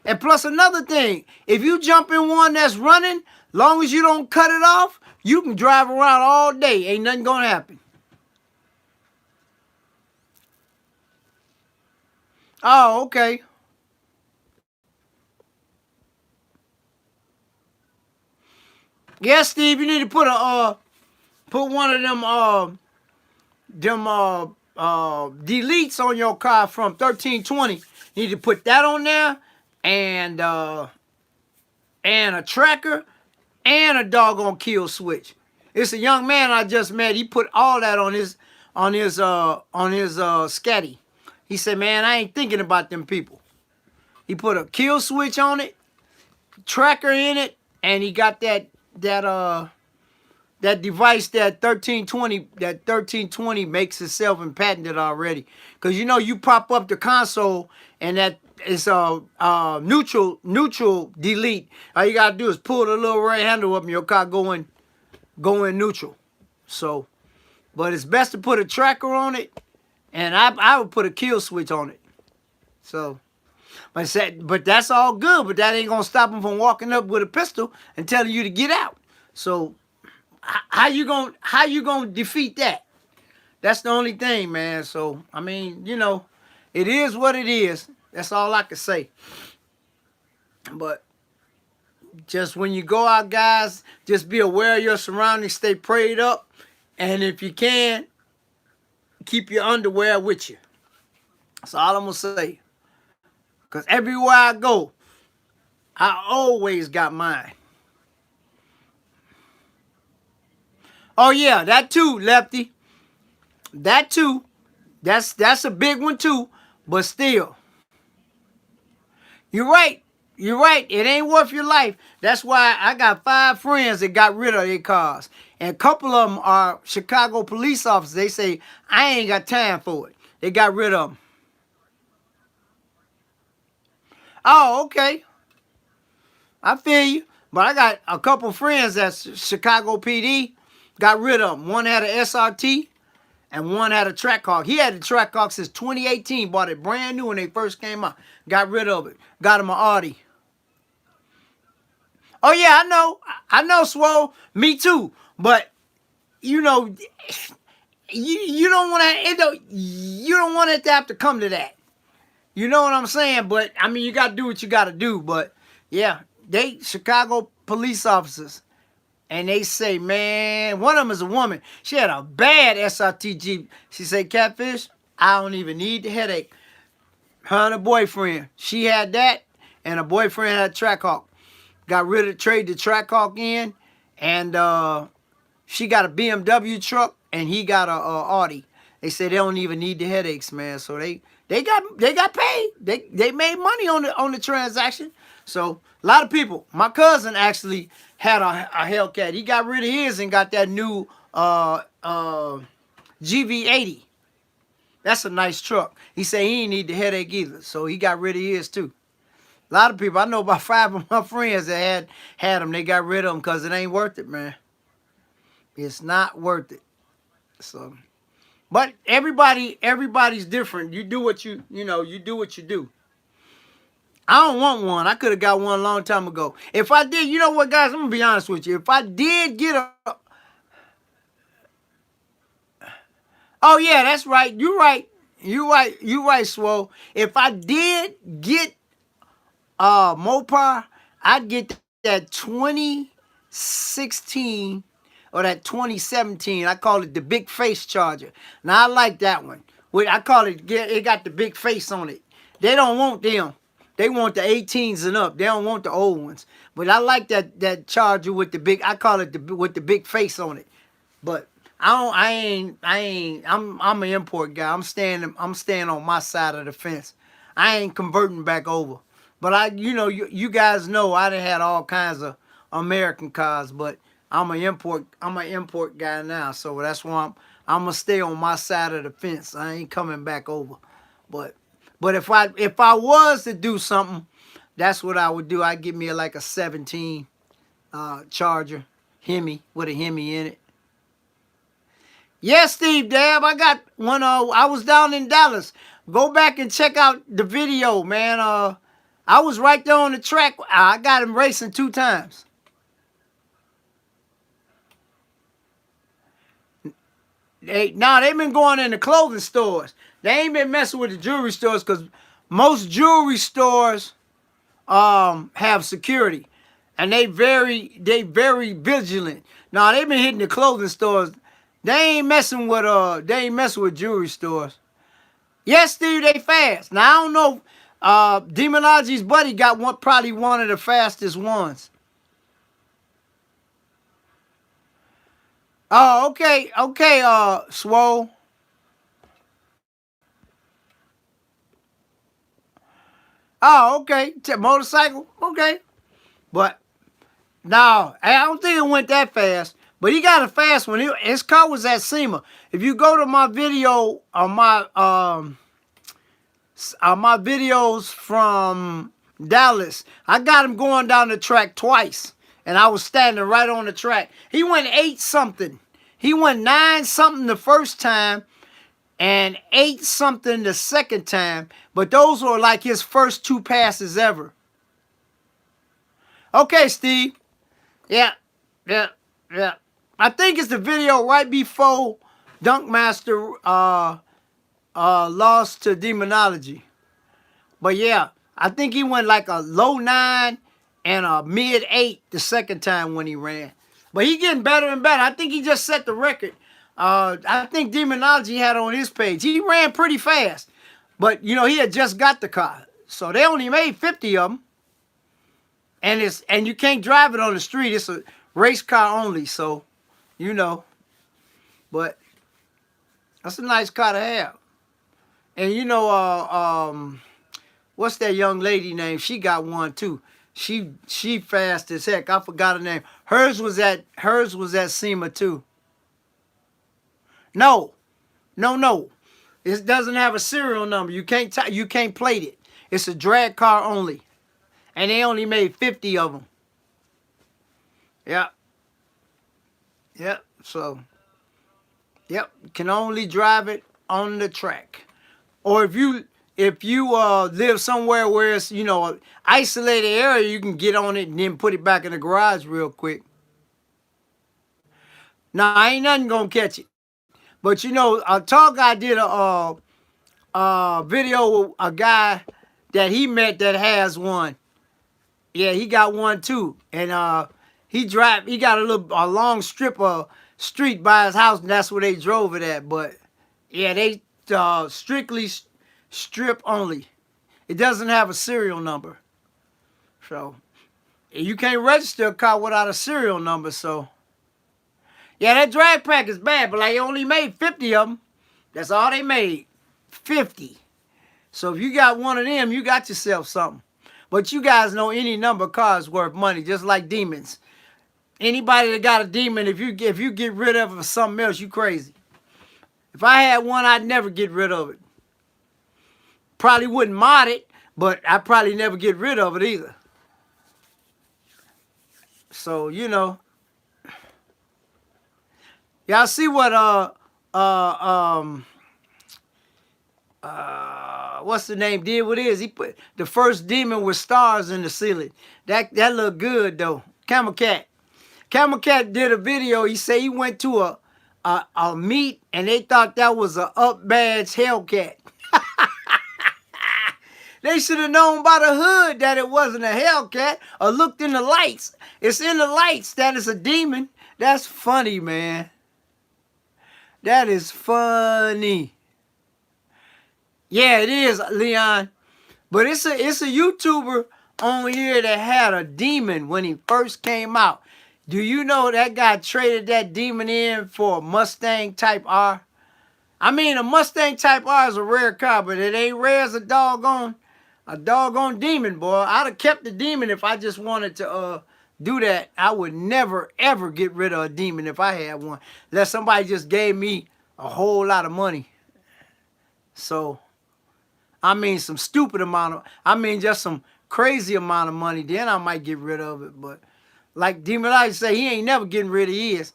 And plus another thing, if you jump in one that's running, long as you don't cut it off, you can drive around all day. Ain't nothing gonna happen. Oh, okay. Yeah, Steve, you need to put one of them deletes on your car from 1320. You need to put that on there and a tracker and a doggone kill switch. It's a young man I just met. He put all that on his scatty. He said, "Man, I ain't thinking about them people." He put a kill switch on it, tracker in it, and he got that device that 1320 makes itself and patented already. Because you know you pop up the console and that is neutral delete. All you gotta do is pull the little red handle up and your car go in neutral. So, but it's best to put a tracker on it, and I would put a kill switch on it. So, but that's all good. But that ain't gonna stop them from walking up with a pistol and telling you to get out. So how you gonna defeat that? That's the only thing, man. So I mean, you know, it is what it is. That's all I can say. But just when you go out, guys, just be aware of your surroundings. Stay prayed up, and if you can, keep your underwear with you. That's all I'm gonna say. Cause everywhere I go, I always got mine. Oh yeah, that too, Lefty. That too. That's a big one too. But still, you're right. You're right. It ain't worth your life. That's why I got 5 friends that got rid of their cars. And a couple of them are Chicago police officers. They say, I ain't got time for it. They got rid of them. Oh, okay. I feel you. But I got a couple friends that's Chicago PD. Got rid of them. One had an SRT and one had a Trackhawk. He had the Trackhawk since 2018. Bought it brand new when they first came out. Got rid of it. Got him an Audi. Oh yeah, I know. I know, Swole. Me too. But you know, you don't want to. You don't want it to have to come to that. You know what I'm saying? But I mean, you got to do what you got to do. But yeah, they Chicago police officers, and they say, man, one of them is a woman. She had a bad SRT Jeep. She said, Catfish, I don't even need the headache. Her and her boyfriend, she had that, and her boyfriend had a Trackhawk. Got rid of trade the Trackhawk in, and she got a BMW truck, and he got a Audi. They said they don't even need the headaches, man. So they got paid. They made money on the transaction. So a lot of people. My cousin actually had a Hellcat. He got rid of his and got that new GV80. That's a nice truck. He said he didn't need the headache either. So he got rid of his too. A lot of people. I know about 5 of my friends that had them. They got rid of them because it ain't worth it, man. It's not worth it. So, but everybody's different. You do what you do what you do. I don't want one. I could have got one a long time ago. If I did, you know what, guys? I'm gonna be honest with you. If I did get a, oh yeah, that's right. You right. You right, Swole. If I did get Mopar, I'd get that 2016 or that 2017. I call it the big face charger. Now I like that one. I call it, it got the big face on it. They don't want them. They want the 18s and up. They don't want the old ones. But I like that charger with the big, I call it with the big face on it. But I'm an import guy. I'm staying on my side of the fence. I ain't converting back over. But you guys know I done had all kinds of American cars, but I'm an import guy now. So that's why I'm gonna stay on my side of the fence. I ain't coming back over. But if I was to do something, that's what I would do. I'd give me like a 17 Charger Hemi with a Hemi in it. Yes, Steve Dab, I got one. I was down in Dallas. Go back and check out the video, man. I was right there on the track. I got him racing 2 times. They've been going in the clothing stores. They ain't been messing with the jewelry stores because most jewelry stores have security, and they very vigilant. Now they've been hitting the clothing stores. They ain't messing with jewelry stores. Yes, Steve, they fast. Now I don't know. Demonology's buddy got probably one of the fastest ones. Oh, okay, Swole. Oh, okay, motorcycle, okay. But no, I don't think it went that fast. But he got a fast one. His car was at SEMA. If you go to my video on my videos from Dallas, I got him going down the track twice. And I was standing right on the track. He went 8-something. He went 9-something the first time and 8-something the second time. But those were like his first 2 passes ever. Okay, Steve. Yeah. I think it's the video right before Dunkmaster lost to Demonology. But yeah, I think he went like a low 9 and a mid 8 the second time when he ran. But he getting better and better. I think he just set the record. I think Demonology had on his page. He ran pretty fast. But, he had just got the car. So they only made 50 of them. And you can't drive it on the street. It's a race car only. So, But that's a nice car to have. And, what's that young lady name? She got one too. She fast as heck. I forgot her name. Hers was at SEMA too. No. It doesn't have a serial number. You can't plate it. It's a drag car only. and they only made 50 of them. Yep. Yep. So, yep, can only drive it on the track. Or if you live somewhere where it's, you know, an isolated area, you can get on it and then put it back in the garage real quick. Now, ain't nothing gonna catch it. But you know, a tall guy did a video with a guy that he met that has one. Yeah, he got one too, and he got a long strip of street by his house, and that's where they drove it at. But yeah, they strictly strip only. It doesn't have a serial number, so you can't register a car without a serial number. So yeah, that drag pack is bad, but like they only made 50 of them. That's all they made, 50. So if you got one of them, you got yourself something. But you guys know any number of cars worth money, just like demons. Anybody that got a demon, if you get rid of it for something else, you crazy. If I had one, I'd never get rid of it. Probably wouldn't mod it, but I'd probably never get rid of it either. So, you know. Y'all see what what's the name did with his? He put the first demon with stars in the ceiling. That looked good though. Camel Cat did a video. He said he went to a meet and they thought that was a up badge Hellcat. They should have known by the hood that it wasn't a Hellcat or looked in the lights. It's in the lights that it's a demon. That's funny, man. That is funny. Yeah, it is, Leon. But it's a YouTuber on here that had a demon when he first came out. Do you know that guy traded that demon in for a Mustang Type R? I mean, a Mustang Type R is a rare car, but it ain't rare as a doggone demon, boy. I'd have kept the demon if I just wanted to do that. I would never, ever get rid of a demon if I had one. Unless somebody just gave me a whole lot of money. So, I mean, some stupid amount of, just some crazy amount of money. Then I might get rid of it. But like Demon Light say, he ain't never getting rid of his.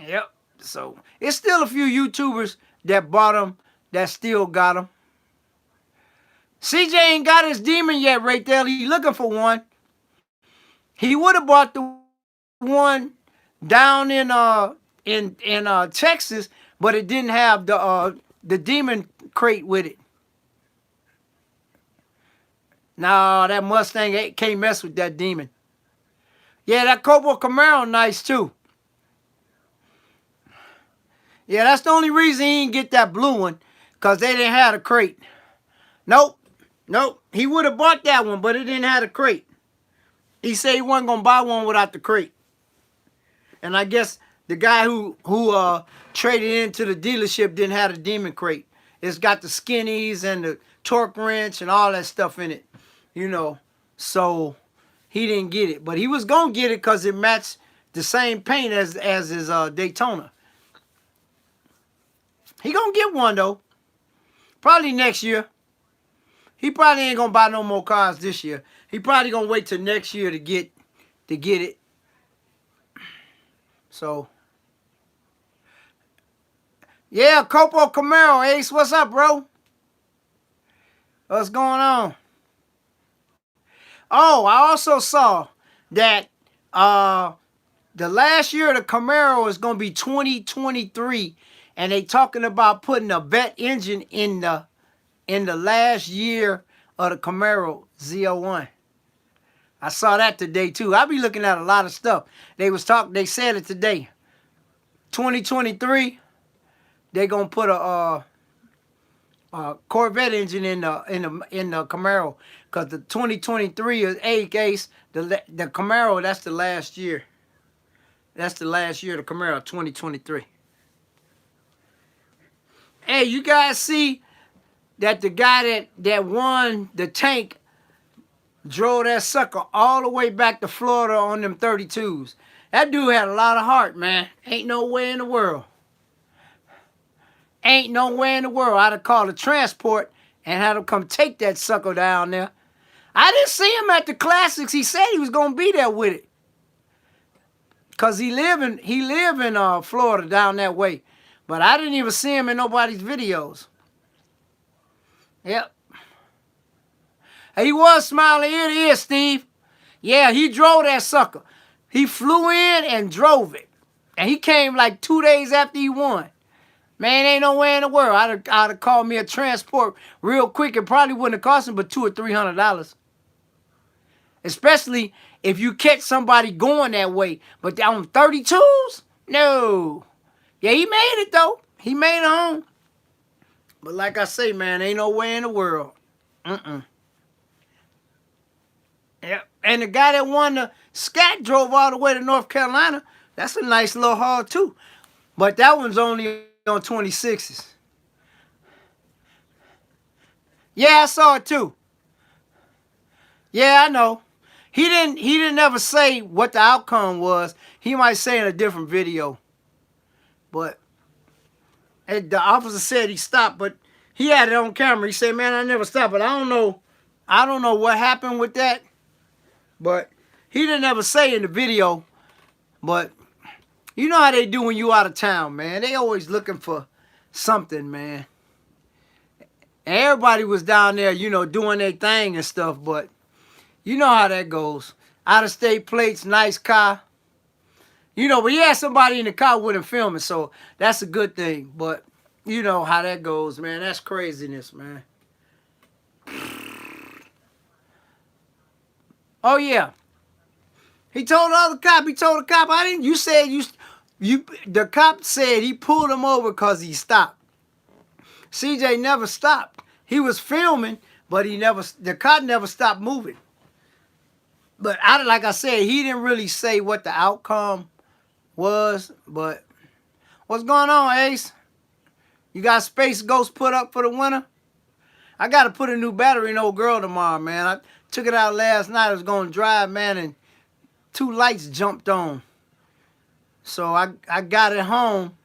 Yep. So, it's still a few YouTubers that bought them that still got them. CJ ain't got his demon yet right there. He looking for one. He would have bought the one down in Texas, but it didn't have the demon crate with it. No, that Mustang can't mess with that demon. Yeah, that Cobalt Camaro nice too. Yeah, that's the only reason he didn't get that blue one, because they didn't have a crate. Nope. He would have bought that one, but it didn't have a crate. He said he wasn't going to buy one without the crate. And I guess the guy who traded into the dealership didn't have a demon crate. It's got the skinnies and the torque wrench and all that stuff in it. You know, so he didn't get it. But he was going to get it because it matched the same paint as his Daytona. He going to get one, though. Probably next year. He probably ain't going to buy no more cars this year. He probably going to wait till next year to get it. So, yeah, Copo Camaro, Ace, what's up, bro? What's going on? Oh, I also saw that the last year of the Camaro is going to be 2023, and they talking about putting a vet engine in the last year of the Camaro Z01. I saw that today too. I be looking at a lot of stuff. They said it today. 2023, they gonna put a Corvette engine in the Camaro, because the 2023 is Ace. The Camaro, that's the last year. That's the last year of the Camaro, 2023. Hey, you guys see that the guy that won the tank drove that sucker all the way back to Florida on them 32s. That dude had a lot of heart, man. Ain't no way in the world. Ain't no way in the world I'd have called a transport and had them come take that sucker down there. I didn't see him at the classics. He said he was gonna be there with it. Cause he live in Florida down that way. But I didn't even see him in nobody's videos. Yep. He was smiling ear to ear, Steve. Yeah, he drove that sucker. He flew in and drove it. And he came like 2 days after he won. Man, ain't nowhere in the world. I'd have called me a transport real quick. It probably wouldn't have cost him but $200 or $300. Especially if you catch somebody going that way. But on 32s? No. Yeah, he made it though. He made it home. But like I say, man, ain't no way in the world. Yeah. And the guy that won the scat drove all the way to North Carolina. That's a nice little haul too. But that one's only on 26s. Yeah, I saw it too. Yeah, I know. He didn't ever say what the outcome was. He might say in a different video. But the officer said he stopped, but he had it on camera. He said, man, I never stopped. But I don't know what happened with that. But he didn't ever say in the video. But you know how they do when you out of town, man. They always looking for something, man. And everybody was down there, you know, doing their thing and stuff. But you know how that goes. Out-of-state plates, nice car. You know, but he had somebody in the car with him filming, so that's a good thing. But you know how that goes, man. That's craziness, man. Oh, yeah. He told the other cop, you said the cop said he pulled him over because he stopped. CJ never stopped. He was filming, but the cop never stopped moving. But like I said, he didn't really say what the outcome was. But what's going on, Ace? You got Space Ghost put up for the winter? I got to put a new battery in old girl tomorrow, man. I took it out last night. I was going to drive, man, and 2 lights jumped on. So I got it home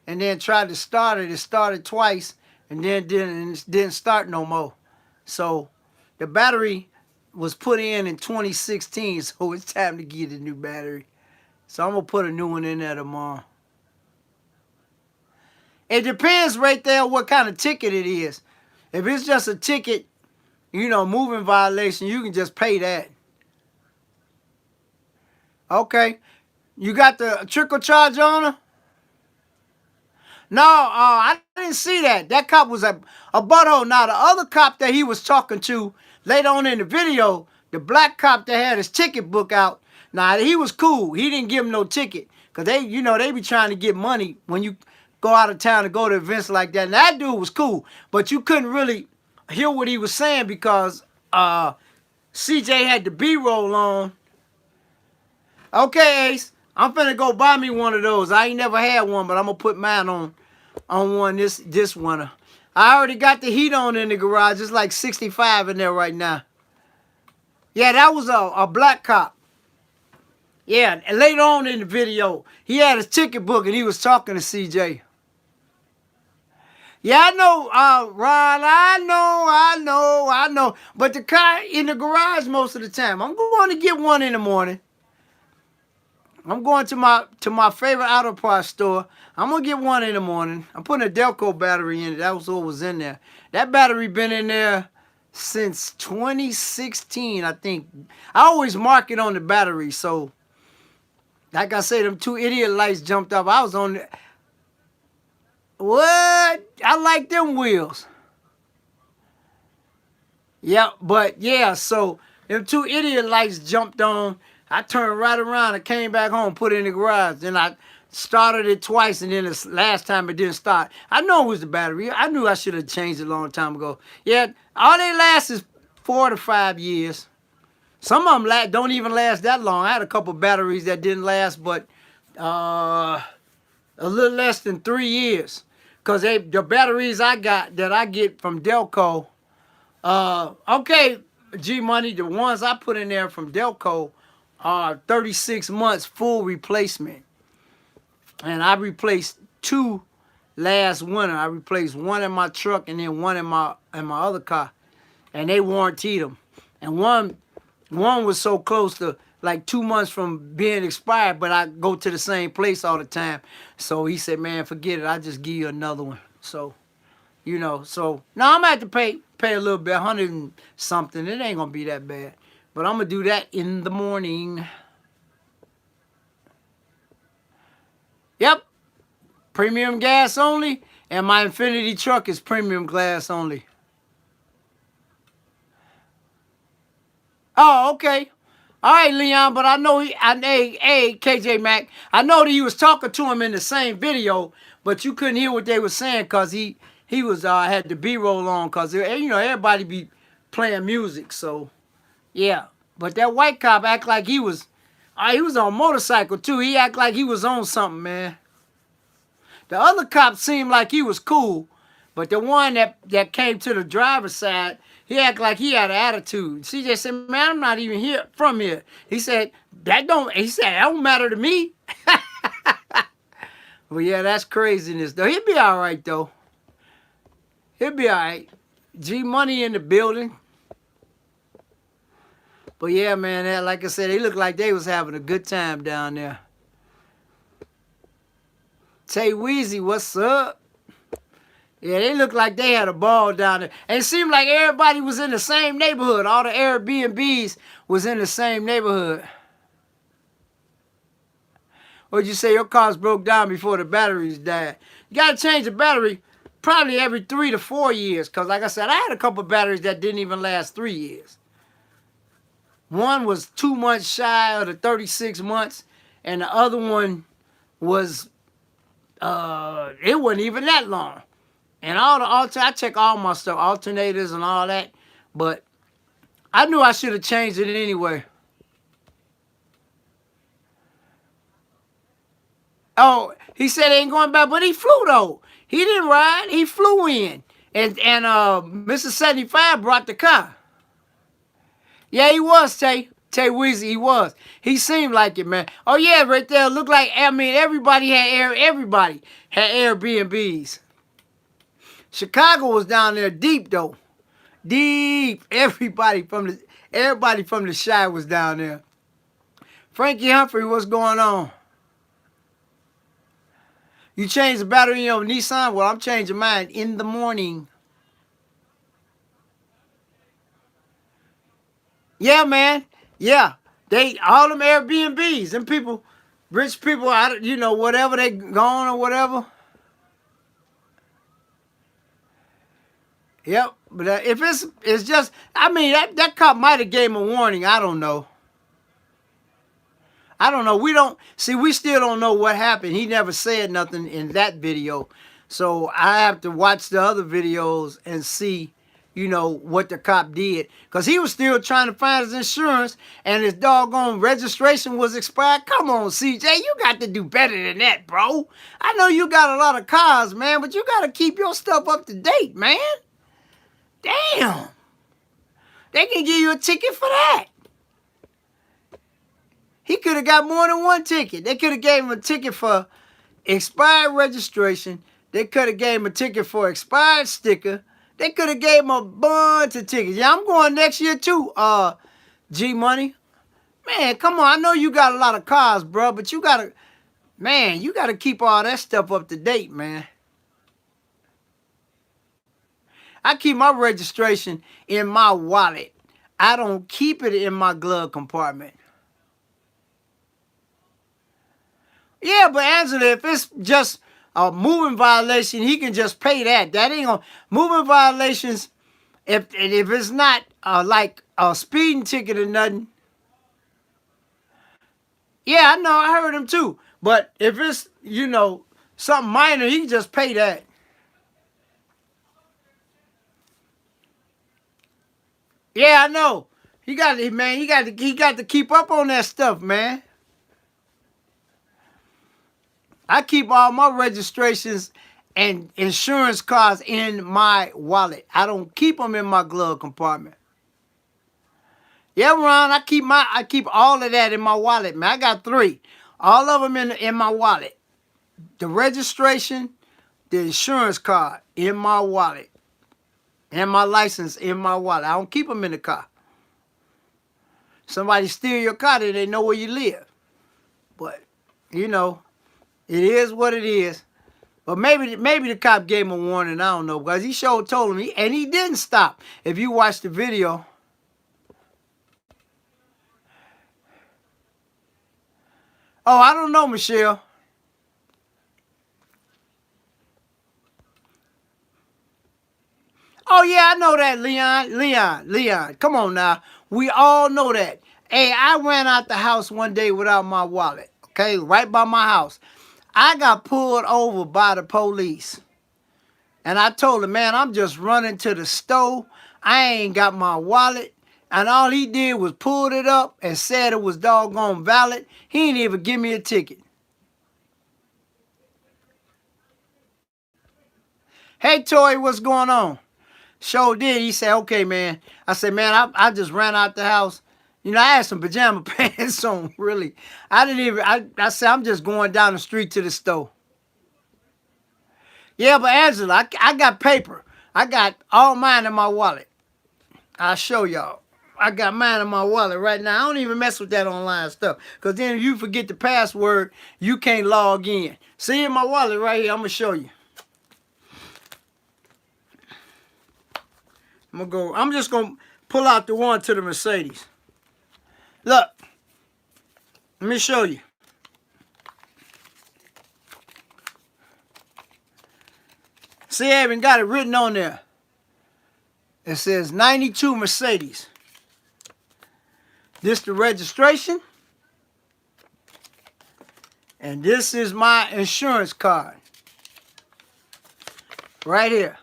and then tried to start it. It started twice and then didn't start no more. So the battery was put in 2016, so it's time to get a new battery. So I'm going to put a new one in there tomorrow. It depends right there what kind of ticket it is. If it's just a ticket, you know, moving violation, you can just pay that. Okay. You got the trickle charge on her? No, I didn't see that. That cop was a butthole. Now, the other cop that he was talking to later on in the video, the black cop that had his ticket book out, now, he was cool. He didn't give him no ticket. Because they be trying to get money when you go out of town to go to events like that. And that dude was cool. But you couldn't really hear what he was saying because CJ had the B-roll on. Okay, Ace. I'm finna go buy me one of those. I ain't never had one, but I'm gonna put mine on one this winter. I already got the heat on in the garage. It's like 65 in there right now. Yeah, that was a black cop. Yeah, and later on in the video, he had his ticket book and he was talking to CJ. Yeah, I know, Ron, I know. But the car in the garage most of the time. I'm going to get one in the morning. I'm going to my favorite auto parts store. I'm going to get one in the morning. I'm putting a Delco battery in it. That was what was in there. That battery been in there since 2016, I think. I always mark it on the battery, so like I said, them 2 idiot lights jumped up. I was on the... What? I like them wheels. Yeah, but yeah, so them 2 idiot lights jumped on. I turned right around and came back home, put it in the garage. Then I started it twice, and then the last time it didn't start. I know it was the battery. I knew I should have changed it a long time ago. Yeah, all they last is 4 to 5 years. Some of them don't even last that long. I had a couple batteries that didn't last, but a little less than 3 years. Because the batteries I get from Delco, okay, G-Money, the ones I put in there from Delco are 36 months full replacement. And I replaced 2 last winter. I replaced one in my truck and then one in my other car. And they warranted them. And one was so close to like 2 months from being expired, but I go to the same place all the time. So he said, man, forget it. I'll just give you another one. So, so now I'm gonna have to pay a little bit, 100 and something. It ain't gonna be that bad. But I'm gonna do that in the morning. Yep. Premium gas only. And my Infinity truck is premium glass only. Oh, okay. All right, Leon, but I know hey, KJ Mac, I know that he was talking to him in the same video, but you couldn't hear what they were saying because he was had the B-roll on because everybody be playing music, so yeah. But that white cop act like he was on a motorcycle too. He act like he was on something, man. The other cop seemed like he was cool, but the one that came to the driver's side, he acted like he had an attitude. CJ said, man, I'm not even from here. He said, that don't matter to me. Well, yeah, that's craziness, though. He'll be all right, though. He'll be all right. G Money in the building. But yeah, man, like I said, they looked like they was having a good time down there. Tay Weezy, what's up? Yeah, they looked like they had a ball down there. And it seemed like everybody was in the same neighborhood. All the Airbnbs was in the same neighborhood. What'd you say? Your cars broke down before the batteries died. You got to change the battery probably every 3 to 4 years. Because like I said, I had a couple batteries that didn't even last 3 years. One was 2 months shy of the 36 months. And the other one was, it wasn't even that long. And I check all my stuff, alternators and all that. But I knew I should have changed it anyway. Oh, he said he ain't going back, but he flew though. He didn't ride, he flew in. And Mr. 75 brought the car. Yeah, he was, Tay Weezy, he was. He seemed like it, man. Oh yeah, right there. Looked like, everybody had Airbnbs. Chicago was down there deep though. Deep. Everybody from the Chi was down there. Frankie Humphrey, what's going on? You changed the battery in your Nissan? Well, I'm changing mine in the morning. Yeah, man. Yeah. All them Airbnbs, them people, rich people, whatever they gone or whatever. Yep. But if it's just, that cop might have gave him a warning. I don't know. We still don't know what happened. He never said nothing in that video. So I have to watch the other videos and see, what the cop did. Because he was still trying to find his insurance and his doggone registration was expired. Come on, CJ, you got to do better than that, bro. I know you got a lot of cars, man, but you got to keep your stuff up to date, man. Damn. They can give you a ticket for that. He could have got more than one ticket. They could have gave him a ticket for expired registration. They could have gave him a ticket for expired sticker. They could have gave him a bunch of tickets. Yeah, I'm going next year too, G Money. Man, come on. I know you got a lot of cars, bro, but you got to keep all that stuff up to date, man. I keep my registration in my wallet. I don't keep it in my glove compartment. Yeah, but Angela, if it's just a moving violation, he can just pay that. That ain't gonna moving violations. If it's not like a speeding ticket or nothing. Yeah, I know. I heard him too. But if it's something minor, he can just pay that. Yeah, I know. He got to keep up on that stuff, man. I keep all my registrations and insurance cards in my wallet. I don't keep them in my glove compartment. Yeah, Ron, I keep all of that in my wallet, man. I got 3. All of them in my wallet. The registration, the insurance card in my wallet, and my license in my wallet. I don't keep them in the car. Somebody steal your car, then they know where you live. But, you know, it is what it is. But maybe the cop gave him a warning. I don't know, because he sure told him, and he didn't stop. If you watch the video. Oh, I don't know, Michelle. Oh, yeah, I know that, Leon. Come on now. We all know that. Hey, I ran out the house one day without my wallet, okay, right by my house. I got pulled over by the police. And I told him, man, I'm just running to the store. I ain't got my wallet. And all he did was pulled it up and said it was doggone valid. He didn't even give me a ticket. Hey, Toy, what's going on? Sure did. He said, okay, man. I said, man, I just ran out the house. You know, I had some pajama pants on, really. I said, I'm just going down the street to the store. Yeah, but Angela, I got paper. I got all mine in my wallet. I'll show y'all. I got mine in my wallet right now. I don't even mess with that online stuff. Because then if you forget the password, you can't log in. See in my wallet right here, I'm going to show you. I'm just going to pull out the one to the Mercedes. Look. Let me show you. See, I even got it written on there. It says 92 Mercedes. This the registration. And this is my insurance card. Right here.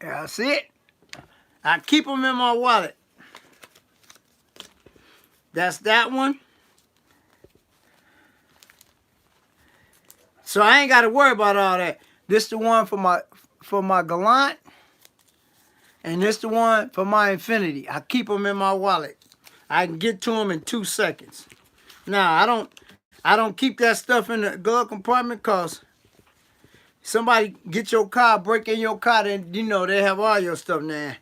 Yeah, see it? I keep them in my wallet. That's that one. So I ain't got to worry about all that. This the one for my Gallant. And this the one for my Infinity. I keep them in my wallet. I can get to them in 2 seconds. Now, I don't keep that stuff in the glove compartment because somebody get your car, break in your car, then, you know, they have all your stuff now.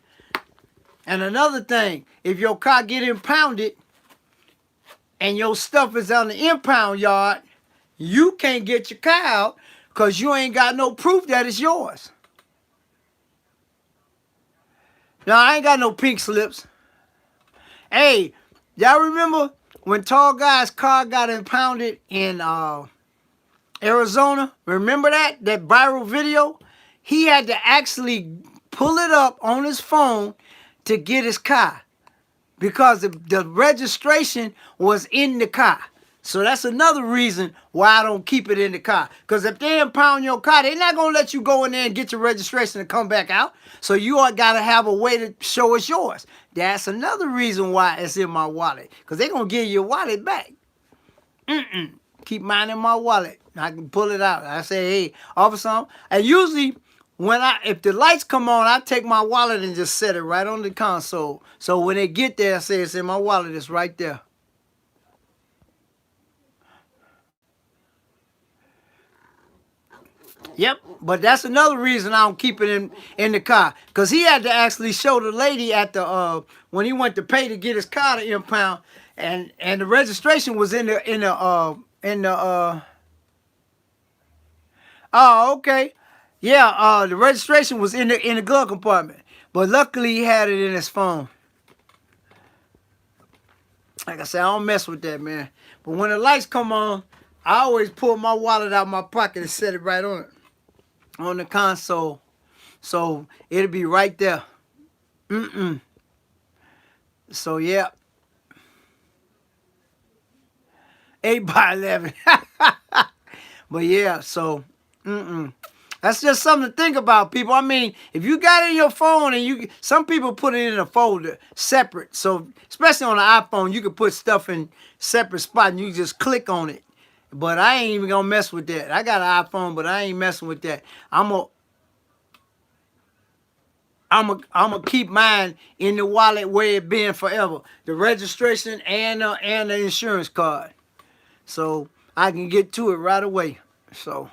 And another thing, if your car get impounded and your stuff is on the impound yard, you can't get your car out because you ain't got no proof that it's yours. Now, I ain't got no pink slips. Hey, y'all remember when Tall Guy's car got impounded in Arizona? Remember that viral video? He had to actually pull it up on his phone to get his car because the registration was in the car. So that's another reason why I don't keep it in the car. Because if they impound your car, they're not going to let you go in there and get your registration and come back out. So you all got to have a way to show it's yours. That's another reason why it's in my wallet. Because they're going to give you your wallet back. Keep mine in my wallet. I can pull it out. I say, hey, officer. And usually, if the lights come on, I take my wallet and just set it right on the console. So when they get there, I say it's in my wallet. It's right there. Yep, but that's another reason I don't keep it in the car. Because he had to actually show the lady at the when he went to pay to get his car to impound, and the registration was in the oh, okay. Yeah, the registration was in the glove compartment. But luckily he had it in his phone. Like I said, I don't mess with that, man. But when the lights come on, I always pull my wallet out of my pocket and set it right on the console. So it'll be right there. So yeah. 8x11. But yeah, so that's just something to think about, people. I mean, if you got it in your phone and some people put it in a folder separate. So especially on the iPhone, you can put stuff in separate spots and you just click on it. But I ain't even gonna mess with that. I got an iPhone, but I ain't messing with that. I'm gonna keep mine in the wallet where it been forever. The registration and the insurance card. So I can get to it right away. So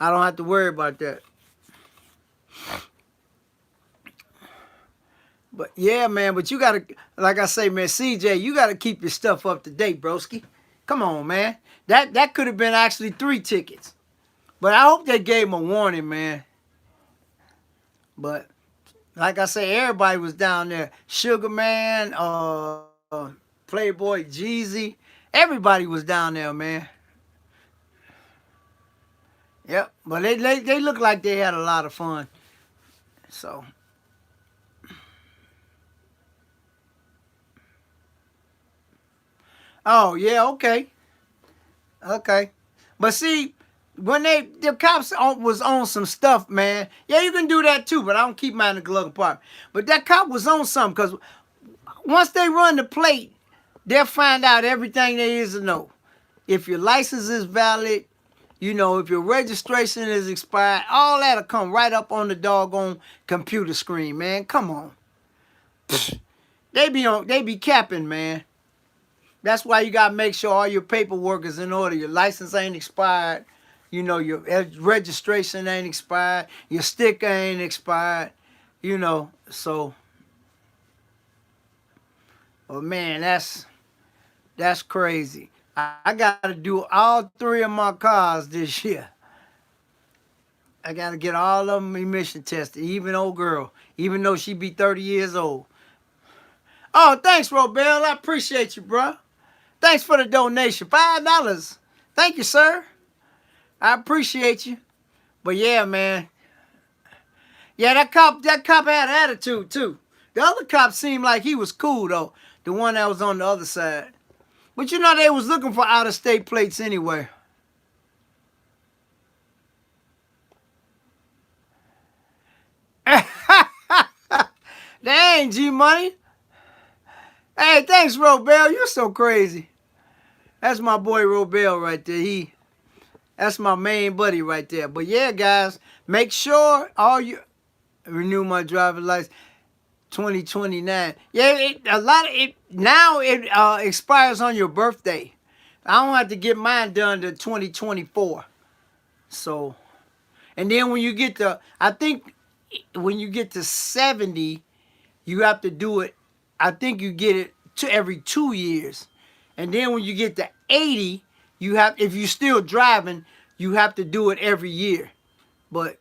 I don't have to worry about that. But yeah, man, but you gotta, like I say, man, CJ, you gotta keep your stuff up to date, broski. Come on, man. That could have been actually 3 tickets. But I hope they gave him a warning, man. But like I say, everybody was down there. Sugar Man, Playboy Jeezy, everybody was down there, man. Yep. But they look like they had a lot of fun. So oh yeah, okay. Okay. But see, when the cops was on some stuff, man. Yeah, you can do that too, but I don't keep mine in the glove compartment. But that cop was on something because once they run the plate, they'll find out everything there is to know. If your license is valid, if your registration is expired, all that'll come right up on the doggone computer screen, man. Come on. They be capping, man. That's why you gotta make sure all your paperwork is in order. Your license ain't expired. Your registration ain't expired. Your sticker ain't expired. So, oh man, that's crazy. I gotta do all 3 of my cars this year. I gotta get all of them emission tested, even old girl, even though she be 30 years old. Oh, thanks, Robel. I appreciate you, bro. Thanks for the donation. $5. Thank you, sir. I appreciate you. But yeah, man. Yeah, that cop had attitude too. The other cop seemed like he was cool though. The one that was on the other side. But they was looking for out of state plates anyway. Dang, G Money. Hey, thanks, Robel. You're so crazy. That's my boy Robel right there. That's my main buddy right there. But yeah, guys, make sure all you renew my driver's license 2029. Yeah, now it expires on your birthday. I don't have to get mine done to 2024. So, and then I think when you get to 70, you have to do it. I think you get it to every 2 years. And then when you get to 80, if you're still driving, you have to do it every year. But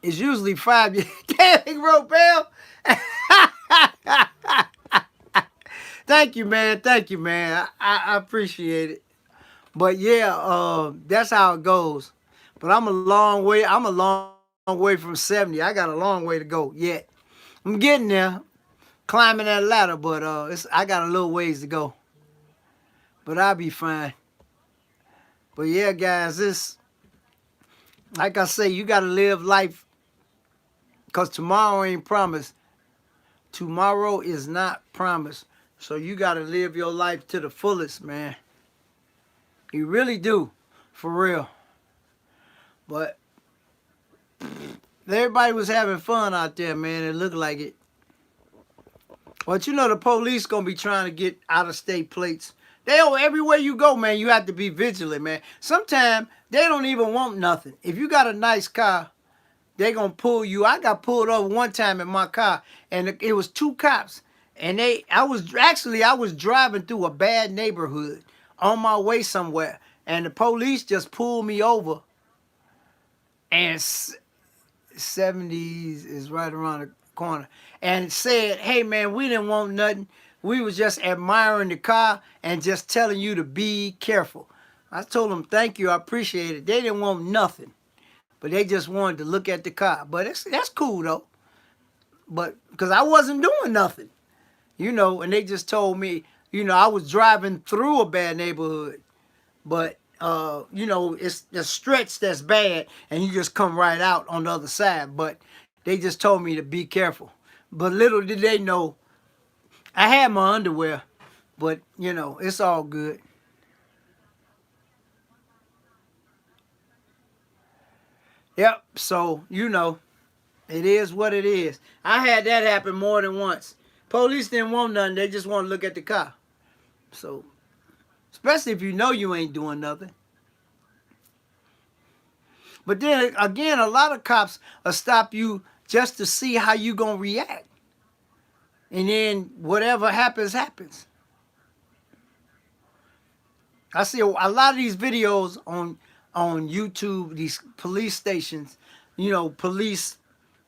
it's usually 5 years. Dang, Robel. Thank you, man. Thank you, man. I appreciate it. But yeah, that's how it goes. But I'm a long way from 70. I got a long way to go yet. I'm getting there, climbing that ladder, but I got a little ways to go. But I'll be fine. But yeah, guys, like I say, you got to live life because tomorrow ain't promised. Tomorrow is not promised. So you got to live your life to the fullest, man. You really do, for real. But everybody was having fun out there, man. It looked like it. But the police going to be trying to get out-of-state plates. Everywhere you go, man, you have to be vigilant, man. Sometimes they don't even want nothing. If you got a nice car, they going to pull you. I got pulled over one time in my car, and it was 2 cops. And I was driving through a bad neighborhood on my way somewhere. And the police just pulled me over. And 70s is right around the corner. And said, hey, man, we didn't want nothing. We was just admiring the car and just telling you to be careful. I told them, thank you, I appreciate it. They didn't want nothing. But they just wanted to look at the car. But that's cool, though. But because I wasn't doing nothing. And they just told me, I was driving through a bad neighborhood. But, it's the stretch that's bad, and you just come right out on the other side. But they just told me to be careful. But little did they know, I had my underwear, but, it's all good. Yep, so, it is what it is. I had that happen more than once. Police didn't want nothing. They just want to look at the car. So, especially if you ain't doing nothing. But then, again, a lot of cops will stop you just to see how you going to react. And then whatever happens, happens. I see a lot of these videos on YouTube, these police stations, you know, police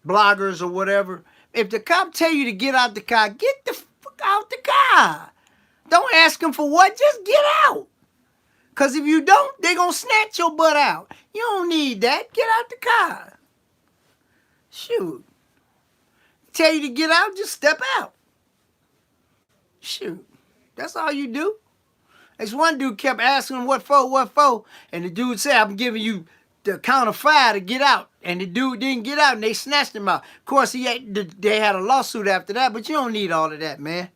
bloggers or whatever. If the cop tell you to get out the car, get the fuck out the car. Don't ask him for what, just get out. Because if you don't, they going to snatch your butt out. You don't need that. Get out the car. Shoot. Tell you to get out, just step out. Shoot. That's all you do. This one dude kept asking him, what for? And the dude said, I'm giving you the count of 5 to get out. And the dude didn't get out, and they snatched him out. Of course, they had a lawsuit after that, but you don't need all of that, man.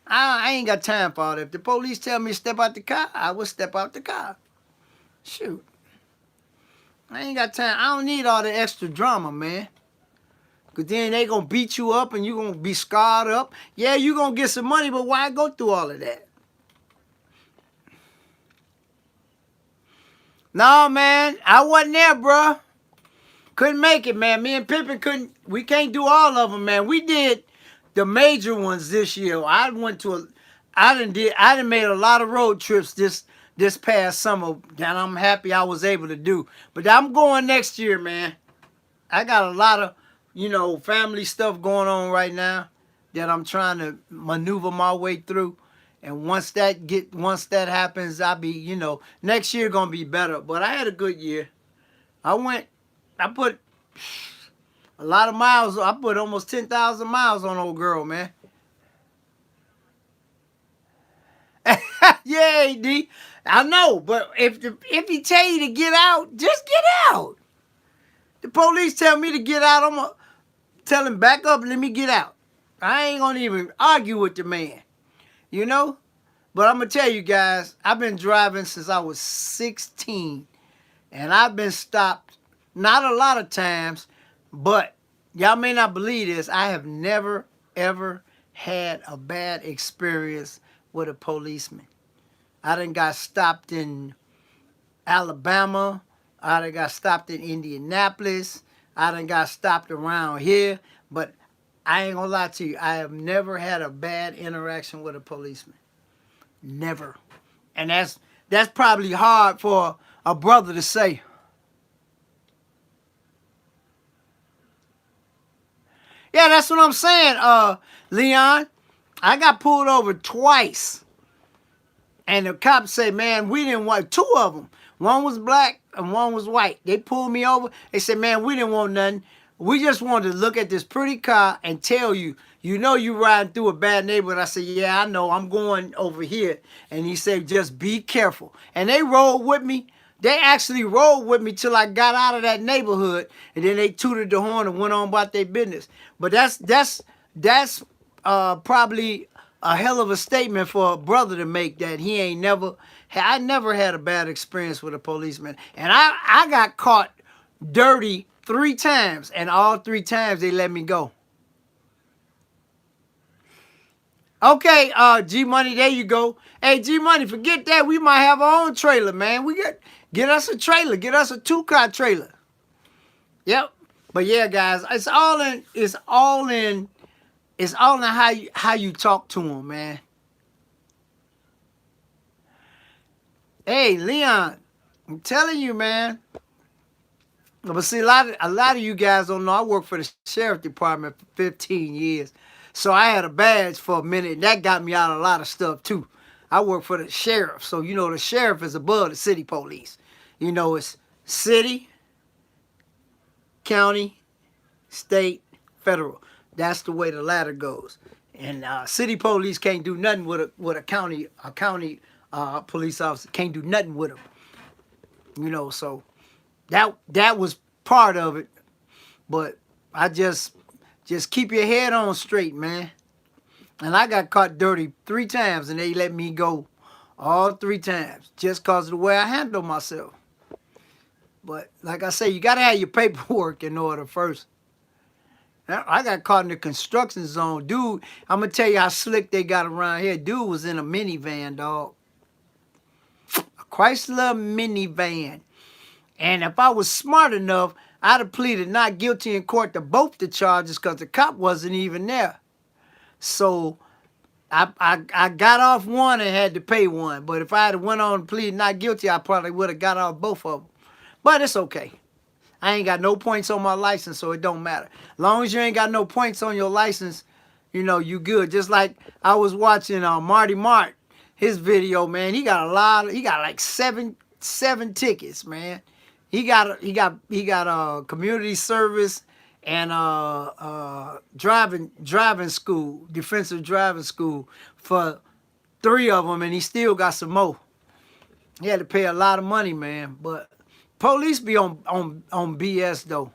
I ain't got time for all that. If the police tell me to step out the car, I will step out the car. Shoot. I ain't got time. I don't need all the extra drama, man. Because then they going to beat you up, and you going to be scarred up. Yeah, you going to get some money, but why go through all of that? No, man, I wasn't there, bro. Couldn't make it, man. Me and Pimpin we can't do all of them, man. We did the major ones this year. I done made a lot of road trips this past summer that I'm happy I was able to do. But I'm going next year, man. I got a lot of, you know, family stuff going on right now that I'm trying to maneuver my way through. And once that happens, I'll be, you know, next year gonna be better. But I had a good year. I put a lot of miles. I put almost 10,000 miles on old girl, man. Yeah, AD. I know, but if he tell you to get out, just get out. The police tell me to get out, I'm gonna tell him back up and let me get out. I ain't gonna even argue with the man. You know? But I'm going to tell you guys, I've been driving since I was 16. And I've been stopped not a lot of times, but y'all may not believe this. I have never, ever had a bad experience with a policeman. I done got stopped in Alabama. I done got stopped in Indianapolis. I done got stopped around here. But I ain't going to lie to you. I have never had a bad interaction with a policeman. Never. And that's probably hard for a brother to say. Yeah, that's what I'm saying, Leon. I got pulled over twice. And the cops say, man, we didn't want 2 of them. One was black and one was white. They pulled me over. They said, man, we didn't want nothing. We just wanted to look at this pretty car and tell you, you know you riding through a bad neighborhood. I said, yeah, I know. I'm going over here. And he said, just be careful. And they rolled with me. They actually rolled with me till I got out of that neighborhood. And then they tooted the horn and went on about their business. But that's probably a hell of a statement for a brother to make, that he ain't never, I never had a bad experience with a policeman. And I got caught dirty 3 times, and all 3 times they let me go. Okay, G Money, there you go. Hey, G Money, forget that. We might have our own trailer, man. Get us a trailer. Get us a 2-car trailer. Yep. But yeah, guys, it's all in how you talk to them, man. Hey, Leon, I'm telling you, man. But see, a lot of you guys don't know, I worked for the sheriff department for 15 years. So I had a badge for a minute, and that got me out of a lot of stuff, too. I work for the sheriff. So, you know, the sheriff is above the city police. You know, it's city, county, state, federal. That's the way the ladder goes. And city police can't do nothing with a county police officer. Can't do nothing with them. You know, so that was part of it. But I just keep your head on straight, man. And I got caught dirty 3 times, and they let me go all 3 times just because of the way I handle myself. But like I say, you got to have your paperwork in order first. I got caught in the construction zone. Dude, I'm going to tell you how slick they got around here. Dude was in a minivan, dog. A Chrysler minivan. And if I was smart enough, I'd have pleaded not guilty in court to both the charges because the cop wasn't even there. So I got off one and had to pay one. But if I had went on and plead not guilty, I probably would have got off both of them. But it's okay. I ain't got no points on my license, so it don't matter. As long as you ain't got no points on your license, you know, you good. Just like I was watching Marty Mart, his video, man. He got like seven tickets, man. He got community service and driving school, defensive driving school for 3 of them, and he still got some more. He had to pay a lot of money, man. But police be on BS though.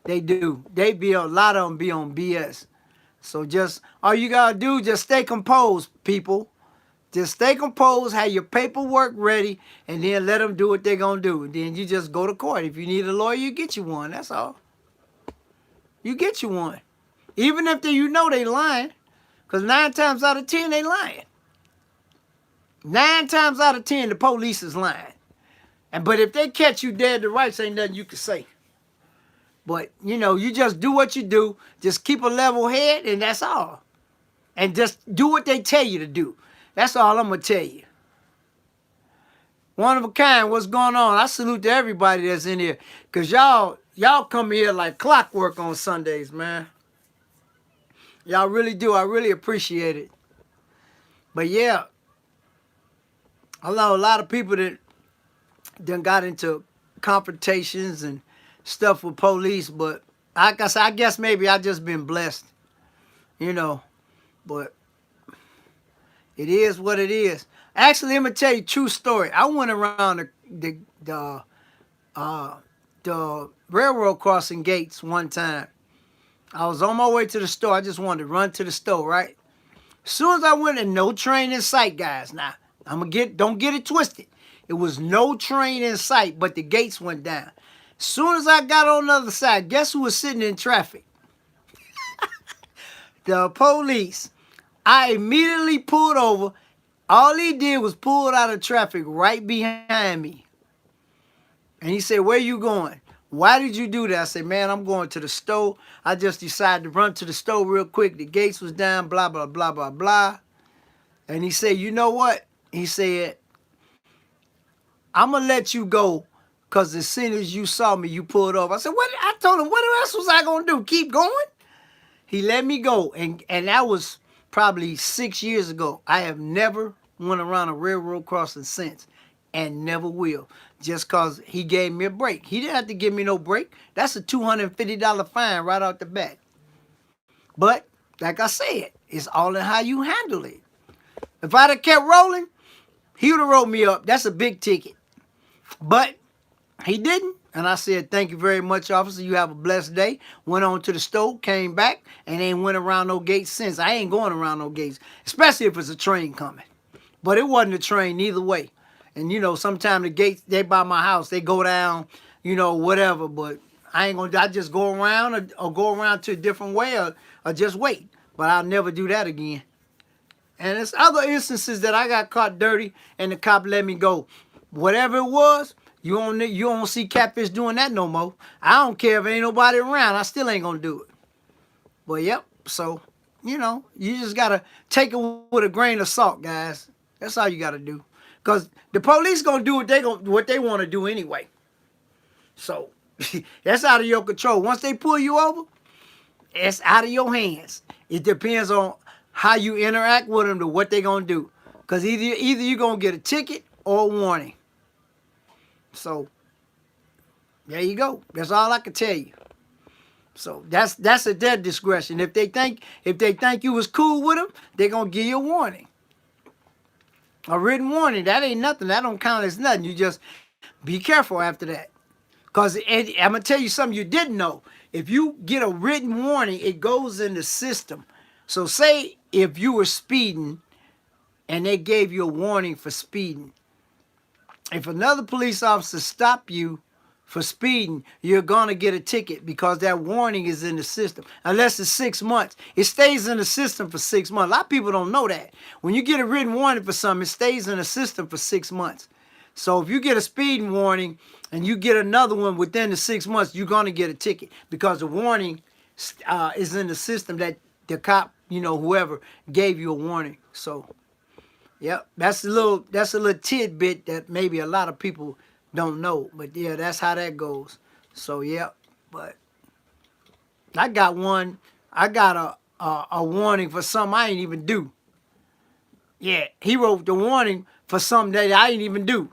They do. They be a lot of them be on BS. So just all you gotta do, just stay composed, people. Just stay composed, have your paperwork ready, and then let them do what they're gonna do. And then you just go to court. If you need a lawyer, you get you one. That's all. You get you one. Even if you know they lying, because 9 times out of 10 they lying. 9 times out of 10 the police is lying. But if they catch you dead to rights, ain't nothing you can say. But, you know, you just do what you do. Just keep a level head, and that's all. And just do what they tell you to do. That's all I'm going to tell you. One of a kind, what's going on? I salute to everybody that's in here. Because y'all come here like clockwork on Sundays, man. Y'all really do. I really appreciate it. But, yeah. I know a lot of people that done got into confrontations and stuff with police, but I guess maybe I just been blessed, you know. But it is what it is. Actually, let me tell you a true story. I went around the railroad crossing gates one time. I was on my way to the store. I just wanted to run to the store, right? As soon as I went in, no train in sight, guys. Now, don't get it twisted. It was no train in sight, but the gates went down. As soon as I got on the other side, guess who was sitting in traffic? The police. I immediately pulled over. All he did was pull out of traffic right behind me. And he said, where you going? Why did you do that? I said, man, I'm going to the store. I just decided to run to the store real quick. The gates was down, blah, blah, blah, blah, blah. And he said, you know what? He said, I'm going to let you go because as soon as you saw me, you pulled off. I said, what? I told him, what else was I going to do? Keep going? He let me go. And that was probably 6 years ago. I have never went around a railroad crossing since and never will. Just because he gave me a break. He didn't have to give me no break. That's a $250 fine right out the bat. But, like I said, it's all in how you handle it. If I'd have kept rolling, he would have rolled me up. That's a big ticket. But he didn't. And I said, thank you very much, officer. You have a blessed day. Went on to the store, came back, and ain't went around no gates since. I ain't going around no gates, especially if it's a train coming. But it wasn't a train either way. And, you know, sometimes the gates, they by my house, they go down, you know, whatever. But I ain't going to, I just go around or go around to a different way or just wait. But I'll never do that again. And there's other instances that I got caught dirty and the cop let me go. Whatever it was, you don't see Catfish doing that no more. I don't care if ain't nobody around. I still ain't going to do it. But, yep. So, you know, you just got to take it with a grain of salt, guys. That's all you got to do. Because the police going to do what they want to do anyway. So, that's out of your control. Once they pull you over, it's out of your hands. It depends on how you interact with them to what they going to do. Because either you're going to get a ticket or a warning. So, there you go. That's all I can tell you. So, that's at their discretion. If they think you was cool with them, they're going to give you a warning. A written warning, that ain't nothing. That don't count as nothing. You just be careful after that. Because I'm going to tell you something you didn't know. If you get a written warning, it goes in the system. So say if you were speeding and they gave you a warning for speeding. If another police officer stopped you for speeding, you're going to get a ticket because that warning is in the system. Unless it's 6 months. It stays in the system for 6 months. A lot of people don't know that. When you get a written warning for something, it stays in the system for 6 months. So if you get a speeding warning and you get another one within the 6 months, you're going to get a ticket because the warning is in the system that the cop, you know, whoever gave you a warning. So, yep, that's a little tidbit that maybe a lot of people don't know. But yeah, that's how that goes. So, yep. But I got one. I got a warning for something I ain't even do. Yeah, he wrote the warning for something that I ain't even do.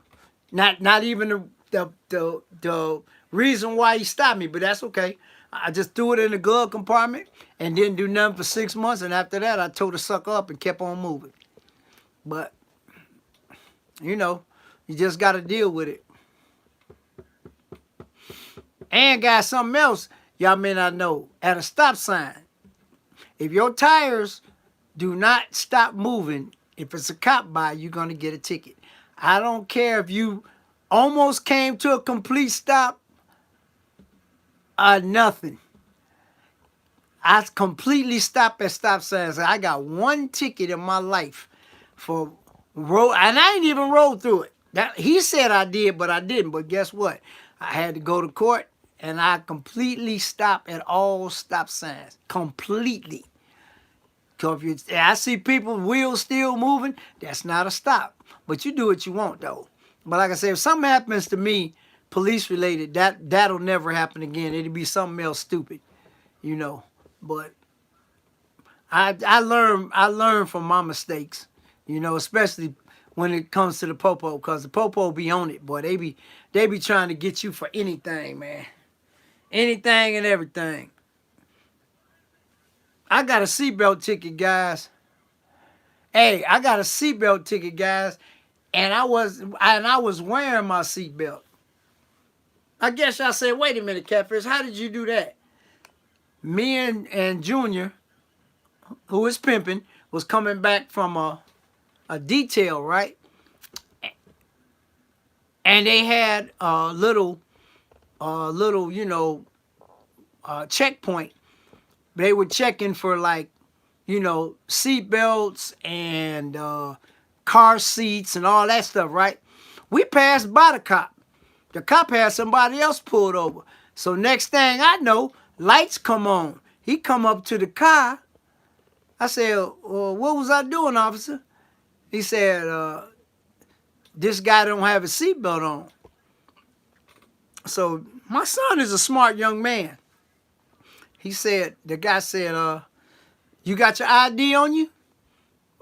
Not even the reason why he stopped me, but that's okay. I just threw it in the glove compartment and didn't do nothing for 6 months. And after that, I tore the sucker up and kept on moving. But, you know, you just got to deal with it. And got something else y'all may not know. At a stop sign, if your tires do not stop moving, if it's a cop by, you're going to get a ticket. I don't care if you almost came to a complete stop or nothing. I completely stopped at stop signs. I got one ticket in my life for road, and I ain't even rolled through it. He said I did, but I didn't. But guess what? I had to go to court, and I completely stopped at all stop signs. Completely. So if I see people wheels still moving, that's not a stop. But you do what you want though. But like I said, if something happens to me, police related, that'll never happen again. It'll be something else stupid, you know. But I learn from my mistakes, you know, especially when it comes to the popo, because the popo be on it, boy. They be trying to get you for anything, man. Anything and everything. I got a seatbelt ticket, guys. Hey, I got a seatbelt ticket, guys, and I was wearing my seatbelt. I guess y'all said, wait a minute, Catfish, how did you do that? Me and Junior, who is pimping, was coming back from a detail, right? And they had a little, you know, checkpoint. They were checking for like, you know, seat belts and car seats and all that stuff, right? We passed by the cop. The cop had somebody else pulled over. So next thing I know, lights come on. He come up to the car. I said, well, what was I doing, officer? He said, this guy don't have a seatbelt on. So my son is a smart young man. He said, the guy said, you got your ID on you?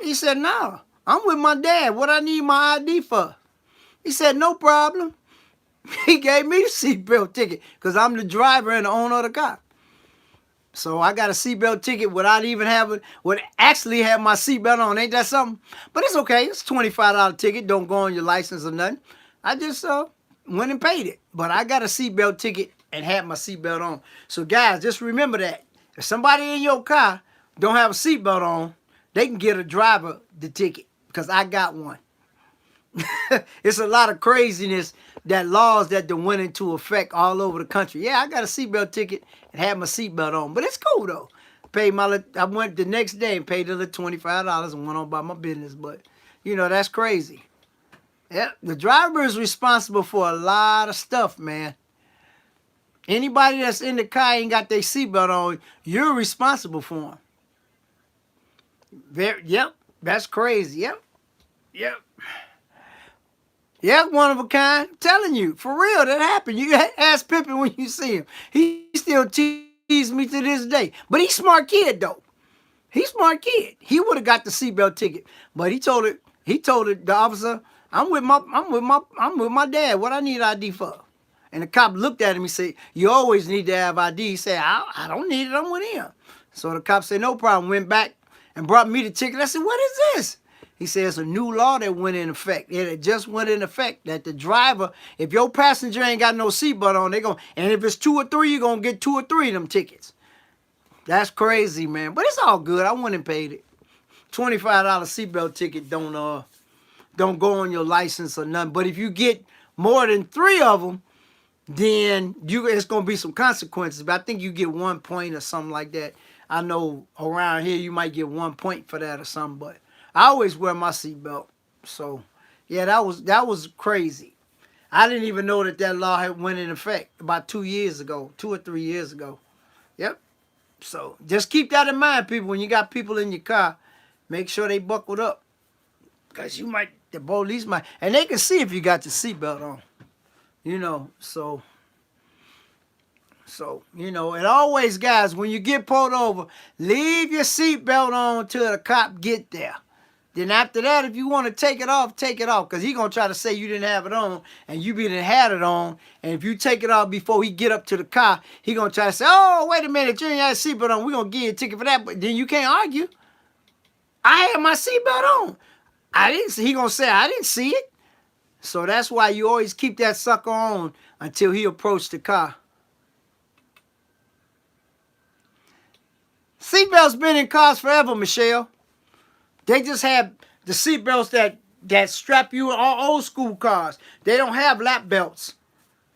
He said, no, I'm with my dad. What I need my ID for? He said, no problem. He gave me the seatbelt ticket because I'm the driver and the owner of the car. So I got a seatbelt ticket without even having, would actually have my seatbelt on. Ain't that something? But it's okay. It's a $25 ticket. Don't go on your license or nothing. I just went and paid it. But I got a seatbelt ticket and had my seatbelt on. So guys, just remember that. If somebody in your car don't have a seatbelt on, they can get a driver the ticket because I got one. It's a lot of craziness, that laws that went into effect all over the country. Yeah, I got a seatbelt ticket and had my seatbelt on, but it's cool though. I went the next day and paid the $25 and went on by my business. But you know, that's crazy. Yeah, the driver is responsible for a lot of stuff, man. Anybody that's in the car ain't got their seatbelt on, you're responsible for them. Yep, that's crazy. Yep. Yeah, one of a kind. I'm telling you, for real, that happened. You ask Pimpin when you see him. He still teases me to this day. But he's a smart kid though. He's a smart kid. He would have got the seatbelt ticket, but he told the officer, I'm with my dad. What I need ID for? And the cop looked at him. He said, you always need to have ID. He said, I don't need it. I'm with him. So the cop said, no problem. Went back and brought me the ticket. I said, what is this? He said it's a new law that went in effect. It just went in effect that the driver, if your passenger ain't got no seatbelt on, and if it's 2 or 3, you're going to get 2 or 3 of them tickets. That's crazy, man. But it's all good. I went and paid it. $25 seatbelt ticket don't go on your license or nothing. But if you get more than 3 of them, then it's going to be some consequences. But I think you get 1 point or something like that. I know around here you might get 1 point for that or something, but I always wear my seatbelt. So, yeah, that was crazy. I didn't even know that law had went in effect about 2 years ago, 2 or 3 years ago. Yep. So just keep that in mind, people. When you got people in your car, make sure they buckled up. Because you might, the police might, and they can see if you got your seatbelt on. You know, so, you know, and always, guys, when you get pulled over, leave your seatbelt on till the cop get there. Then after that, if you want to take it off, take it off. Because he's going to try to say you didn't have it on, and you didn't have it on. And if you take it off before he get up to the car, he going to try to say, oh, wait a minute, you ain't had a seatbelt on. We're going to give you a ticket for that. But then you can't argue. I had my seatbelt on. I didn't see. He going to say, I didn't see it. So that's why you always keep that sucker on until he approached the car. Seatbelts been in cars forever, Michelle. They just have the seatbelts that strap you in all old school cars. They don't have lap belts.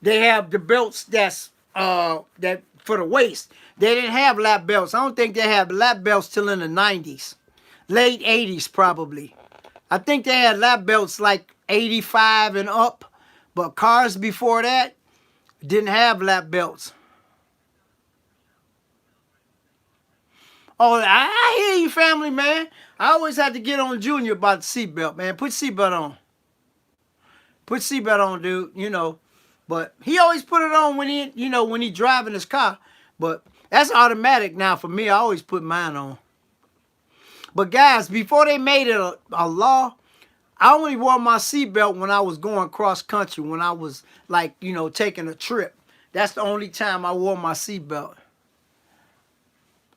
They have the belts that's that for the waist. They didn't have lap belts. I don't think they have lap belts till in the 90s. Late 80s probably. I think they had lap belts like 85 and up. But cars before that didn't have lap belts. Oh, I hear you, family, man. I always had to get on Junior about the seatbelt, man. Put seatbelt on. Put seatbelt on, dude, you know. But he always put it on when he, you know, when he driving his car. But that's automatic now for me. I always put mine on. But guys, before they made it a law, I only wore my seatbelt when I was going cross country, when I was like, you know, taking a trip. That's the only time I wore my seatbelt.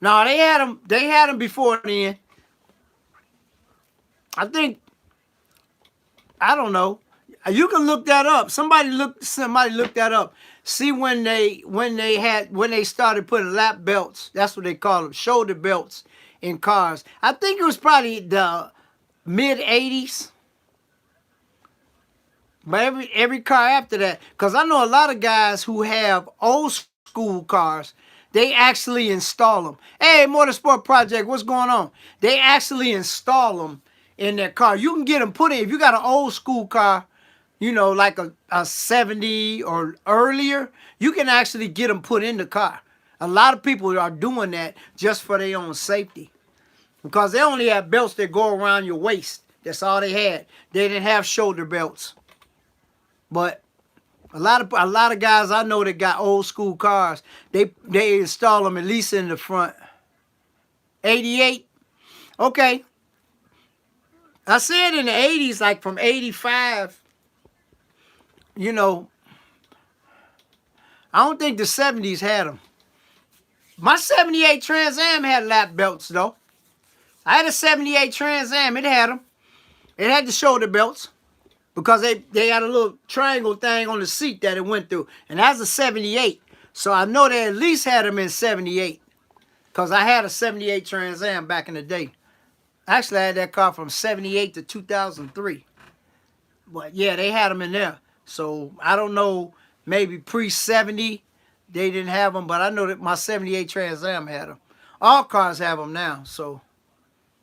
No, they had them before then. I think, I don't know. You can look that up. Somebody look that up. See when they started putting lap belts. That's what they call them, shoulder belts in cars. I think it was probably the mid 80s. But every car after that, because I know a lot of guys who have old school cars, they actually install them. Hey, Motorsport Project, what's going on? They actually install them in their car. You can get them put in. If you got an old school car, you know, like a 70 or earlier, you can actually get them put in the car. A lot of people are doing that just for their own safety. Because they only have belts that go around your waist. That's all they had. They didn't have shoulder belts. But a lot of guys I know that got old school cars, they install them at least in the front. 88, okay. I said in the 80s, like from 85, you know, I don't think the 70s had them. My 78 Trans Am had lap belts though. I had a 78 Trans Am, it had them. It had the shoulder belts. Because they had a little triangle thing on the seat that it went through. And that's a 78. So I know they at least had them in 78. Because I had a 78 Trans Am back in the day. Actually, I had that car from 78 to 2003. But yeah, they had them in there. So I don't know, maybe pre-70 they didn't have them. But I know that my 78 Trans Am had them. All cars have them now. So,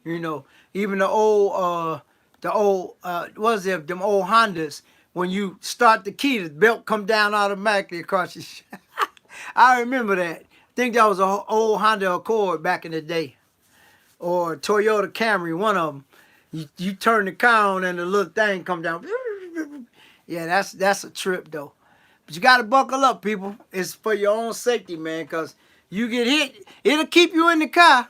you know, even the old... them old Hondas, when you start the key, the belt come down automatically across your I remember that. I think that was an old Honda Accord back in the day. Or Toyota Camry, one of them. You turn the car on and the little thing come down. Yeah, that's a trip though. But you got to buckle up, people. It's for your own safety, man, because you get hit, it'll keep you in the car.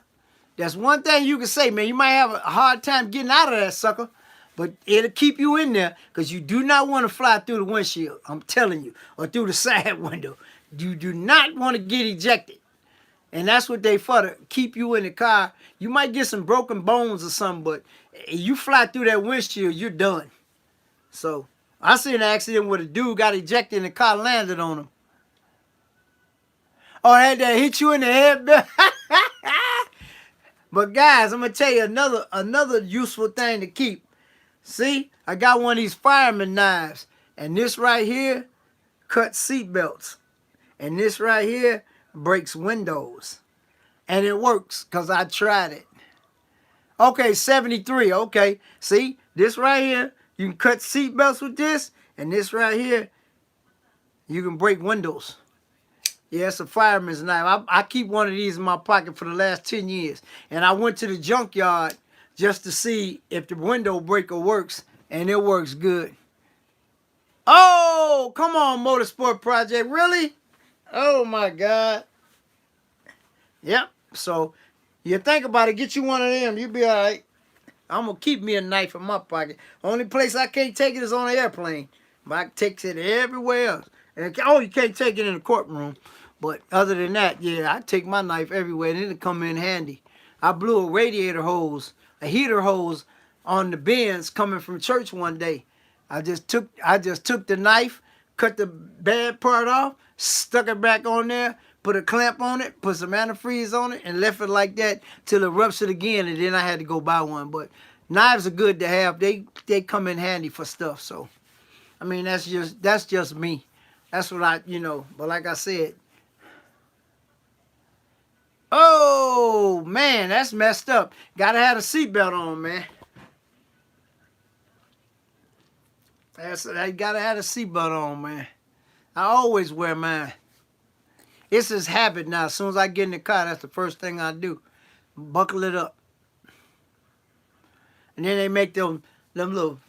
That's one thing you can say, man. You might have a hard time getting out of that sucker. But it'll keep you in there because you do not want to fly through the windshield. I'm telling you. Or through the side window. You do not want to get ejected. And that's what they for, to keep you in the car. You might get some broken bones or something, but you fly through that windshield, you're done. So, I seen an accident where the dude got ejected and the car landed on him. Oh, that hit you in the head? But guys, I'm going to tell you another useful thing to keep. See, I got one of these fireman knives. And this right here cuts seat belts. And this right here breaks windows. And it works because I tried it. Okay, 73. Okay, see, this right here, you can cut seat belts with this. And this right here, you can break windows. Yeah, it's a fireman's knife. I keep one of these in my pocket for the last 10 years. And I went to the junkyard just to see if the window breaker works, and it works good. Oh, come on, Motorsport Project. Really? Oh, my God. Yep. So you think about it, get you one of them. You'll be all right. I'm going to keep me a knife in my pocket. Only place I can't take it is on an airplane. But I can take it everywhere else. And, oh, you can't take it in the courtroom. But other than that, yeah, I take my knife everywhere, and it'll come in handy. I blew a radiator hose, a heater hose on the Benz coming from church one day. I just took the knife, cut the bad part off, stuck it back on there, put a clamp on it, put some antifreeze on it, and left it like that till it ruptured again, and then I had to go buy one. But knives are good to have. They come in handy for stuff. So, I mean, that's just me. That's what I, but like I said, oh, man, that's messed up. Gotta have a seatbelt on, man. I gotta have a seatbelt on, man. I always wear mine. It's his habit now. As soon as I get in the car, that's the first thing I do. Buckle it up. And then they make them little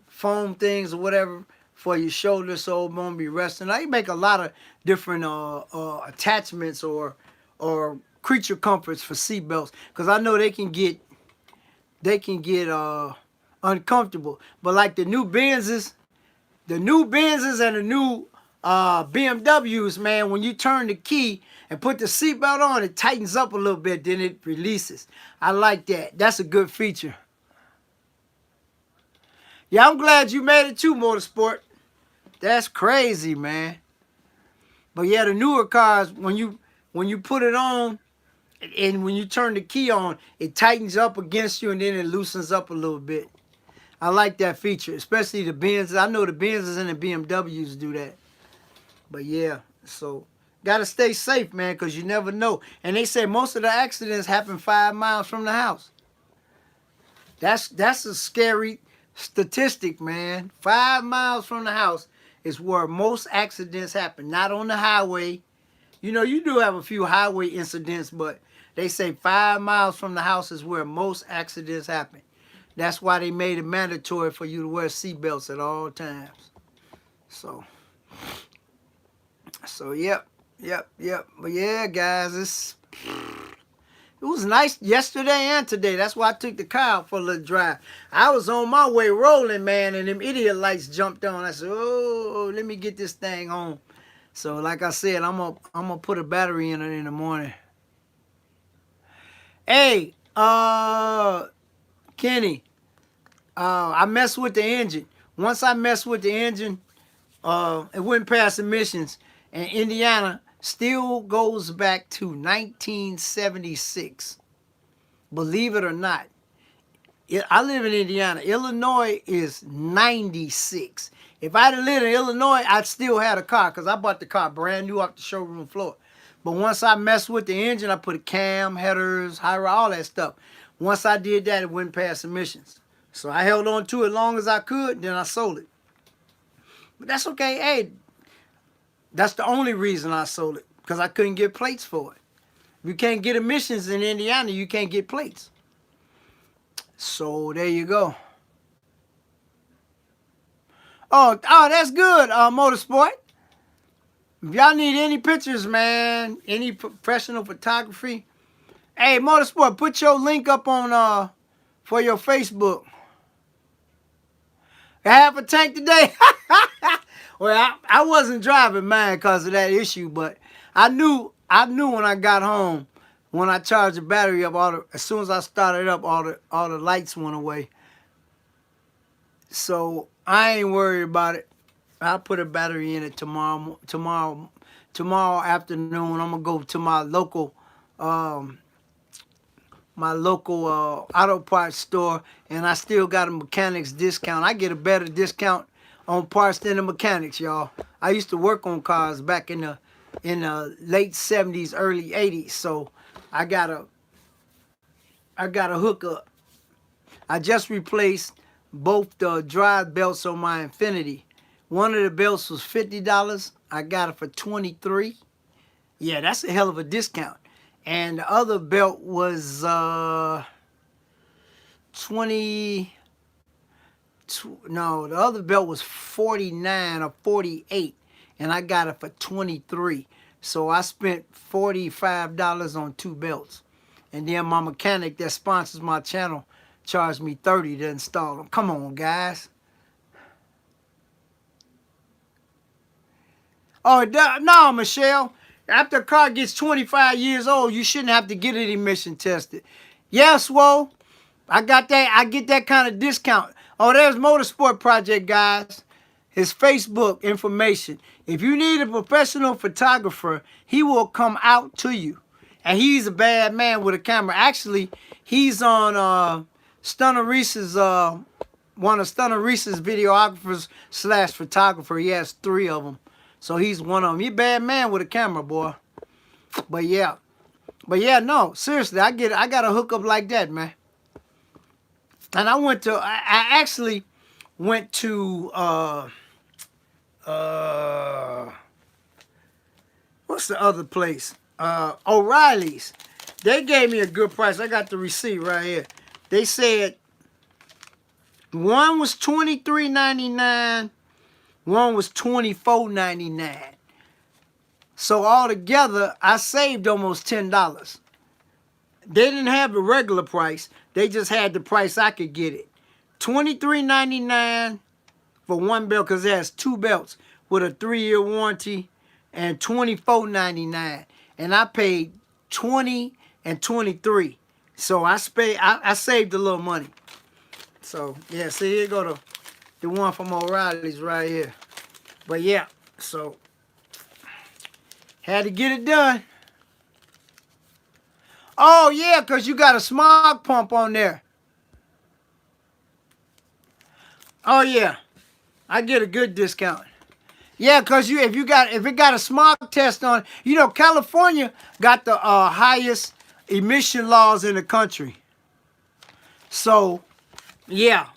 foam things or whatever for your shoulders so it won't be resting. They make a lot of different attachments or creature comforts for seatbelts, because I know they can get uncomfortable. But like the new Benzes and the new BMWs, man, when you turn the key and put the seatbelt on, it tightens up a little bit, then it releases. I like that. That's a good feature. Yeah, I'm glad you made it too, Motorsport. That's crazy, man. But yeah, the newer cars, when you put it on and when you turn the key on, it tightens up against you and then it loosens up a little bit. I like that feature, especially the Benzes. I know the Benzes and the BMWs do that. But yeah, so got to stay safe, man, because you never know. And they say most of the accidents happen 5 miles from the house. That's a scary statistic, man. 5 miles from the house is where most accidents happen, not on the highway. You do have a few highway incidents, but they say 5 miles from the house is where most accidents happen. That's why they made it mandatory for you to wear seatbelts at all times. So yep. But yeah, guys, it was nice yesterday and today. That's why I took the car out for a little drive. I was on my way rolling, man, and them idiot lights jumped on. I said, oh, let me get this thing home. So like I said, I'm gonna put a battery in it in the morning. Hey, Kenny, I messed with the engine. Once I messed with the engine, it went past emissions, and Indiana still goes back to 1976. Believe it or not. I live in Indiana. Illinois is 96. If I'd have lived in Illinois, I'd still had a car because I bought the car brand new off the showroom floor. But once I messed with the engine, I put a cam, headers, high rod, all that stuff. Once I did that, it went past emissions. So I held on to it as long as I could, then I sold it. But that's okay. Hey, that's the only reason I sold it, because I couldn't get plates for it. If you can't get emissions in Indiana, you can't get plates. So there you go. Oh, that's good, Motorsport. If y'all need any pictures, man, any professional photography, hey, Motorsport, put your link up on for your Facebook. I have a tank today. Well, I wasn't driving mine because of that issue, but I knew when I got home, when I charged the battery up, as soon as I started up, all the lights went away. So I ain't worried about it. I'll put a battery in it tomorrow afternoon. I'm gonna go to my local auto parts store, and I still got a mechanics discount. I get a better discount on parts than the mechanics, y'all. I used to work on cars back in the late 70s, early 80s, so I got a hookup. I just replaced both the drive belts on my Infiniti. One of the belts was $50. I got it for $23. Yeah, that's a hell of a discount. And the other belt was 20. No, the other belt was 49 or 48, and I got it for 23. So I spent $45 on 2 belts. And then my mechanic that sponsors my channel charged me 30 to install them. Come on, guys. Oh, no, Michelle. After a car gets 25 years old, you shouldn't have to get it emission tested. Yes, well, I got that. I get that kind of discount. Oh, there's Motorsport Project, guys. His Facebook information. If you need a professional photographer, he will come out to you. And he's a bad man with a camera. Actually, he's on Stunner Reese's, one of Stunner Reese's videographers / photographer. He has 3 of them. So he's one of them. He's a bad man with a camera, boy. But yeah. No, seriously, I got a hookup like that, man. And I actually went to what's the other place? O'Reilly's. They gave me a good price. I got the receipt right here. They said one was $23.99, one was $24.99. So altogether, I saved almost $10. They didn't have the regular price. They just had the price I could get it. $23.99 for 1 belt because it has 2 belts with a 3-year warranty, and $24.99. And I paid $20 and $23. So I saved a little money. So yeah, see, here go the one from O'Reilly's right here. But yeah, so had to get it done. Oh yeah, because you got a smog pump on there. Oh yeah, I get a good discount. Yeah, because if it got a smog test on, you know, California got the highest emission laws in the country. So yeah,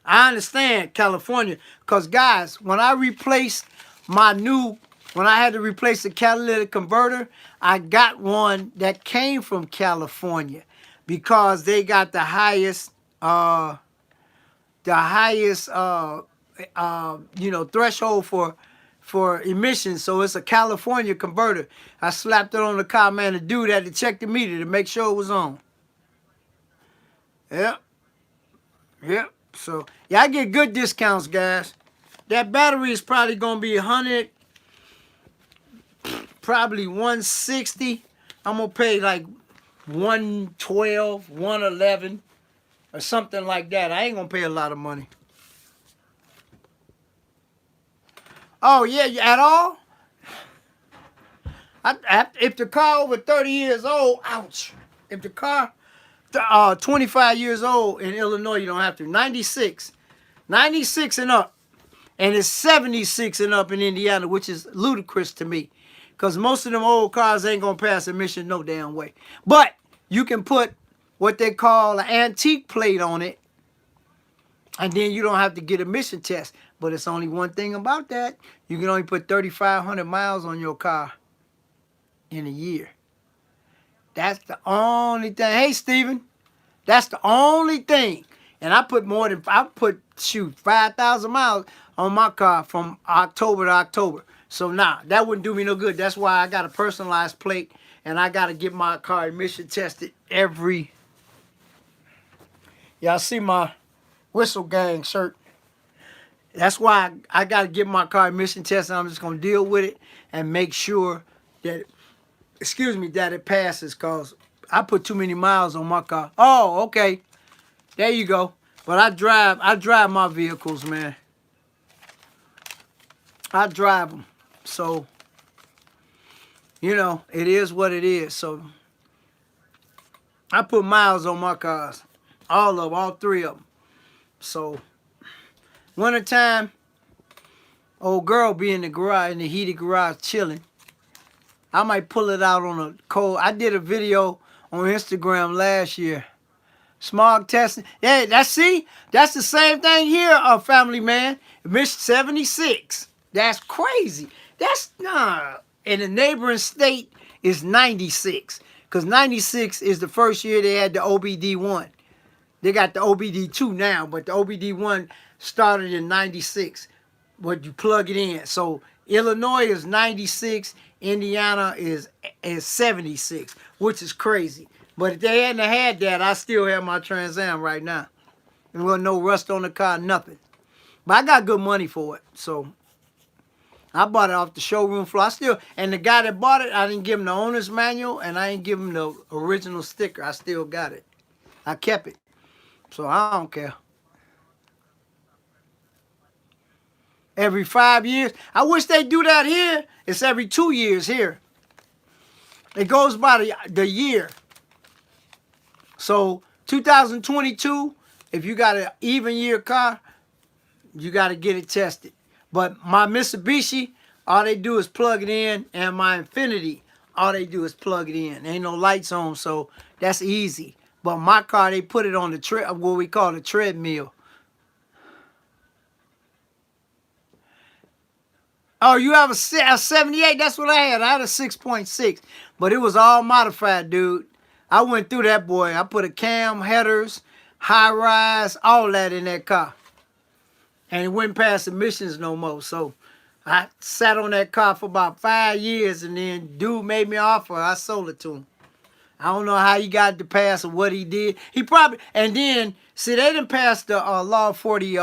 I understand California. Because guys, when I replaced when I had to replace the catalytic converter, I got one that came from California because they got the highest threshold for emissions. So it's a California converter. I slapped it on the car, man. The dude had to check the meter to make sure it was on. Yep. So yeah, I get good discounts, guys. That battery is probably gonna be 100, probably 160. I'm gonna pay like 112, 111, or something like that. I ain't gonna pay a lot of money. Oh yeah, at all? If the car over 30 years old, ouch. If the car 25 years old in Illinois, you don't have to. 96 and up. And it's 76 and up in Indiana, which is ludicrous to me. Because most of them old cars ain't going to pass emission no damn way. But you can put what they call an antique plate on it. And then you don't have to get emission test. But it's only one thing about that. You can only put 3,500 miles on your car in a year. That's the only thing. Hey, Steven. That's the only thing. And I put 5,000 miles on my car from October to October. So nah, that wouldn't do me no good. That's why I got a personalized plate, and I got to get my car emission tested every. Y'all see my Whistle Gang shirt. That's why I got to get my car emission tested. I'm just going to deal with it and make sure that, that it passes, because I put too many miles on my car. Oh, okay. There you go. But I drive my vehicles, man. I drive them. So, it is what it is. So, I put miles on my cars. All 3 of them. So, wintertime, old girl be in the garage, in the heated garage, chilling. I might pull it out on a cold. I did a video on Instagram last year. Smog testing. Yeah, that's the same thing here, family man. Emission 76. That's crazy. That's in the neighboring state is 96. Because 96 is the first year they had the OBD1. They got the OBD2 now, but the OBD1 started in 96. But you plug it in. So Illinois is 96, Indiana is 76, which is crazy. But if they hadn't had that, I still have my Trans Am right now. There wasn't no rust on the car, nothing. But I got good money for it, so I bought it off the showroom floor. And the guy that bought it, I didn't give him the owner's manual, and I didn't give him the original sticker. I still got it. I kept it, so I don't care. Every 5 years. I wish they do that here. It's every 2 years here. It goes by the year. So 2022, if you got an even year car, you got to get it tested. But my Mitsubishi, all they do is plug it in, and my Infiniti, all they do is plug it in. Ain't no lights on, so that's easy. But my car, they put it on the what we call the treadmill. Oh, you have a 78? That's what I had. I had a 6.6, but it was all modified, dude. I went through that boy. I put a cam, headers, high rise, all that in that car. And it wouldn't pass emissions no more. So I sat on that car for about 5 years, and then dude made me an offer. I sold it to him. I don't know how he got it to pass or what he did. He probably, and then, see, they didn't pass the law 40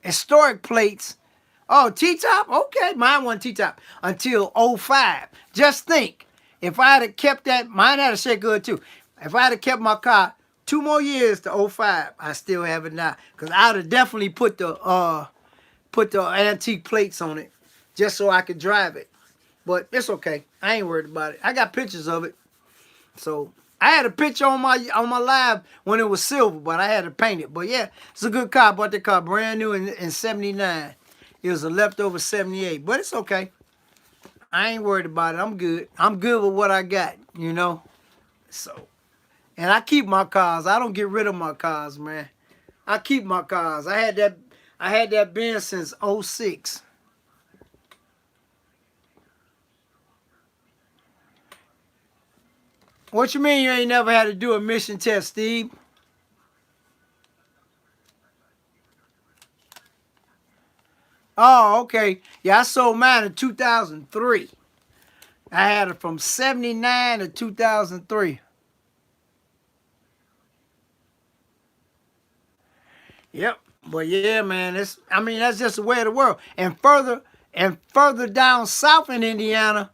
historic plates. Oh, T-top? Okay, mine wasn't T-top until 05. Just think, if I had kept that, mine had a shake good too. If I had kept my car 2 more years to 05, I still have it now. Because I would have definitely put the antique plates on it just so I could drive it. But it's okay. I ain't worried about it. I got pictures of it. So I had a picture on my live when it was silver, but I had to paint it. But yeah, it's a good car. I bought the car brand new in 79. It was a leftover 78, but it's okay. I ain't worried about it. I'm good. I'm good with what I got, you know. So, and I keep my cars. I don't get rid of my cars, man. I keep my cars. I had that Benz since 06. What you mean you ain't never had to do a emission test, Steve? Oh, okay. Yeah, I sold mine in 2003. I had it from 79 to 2003. Yep. But yeah, man, that's just the way of the world. And further down south in Indiana,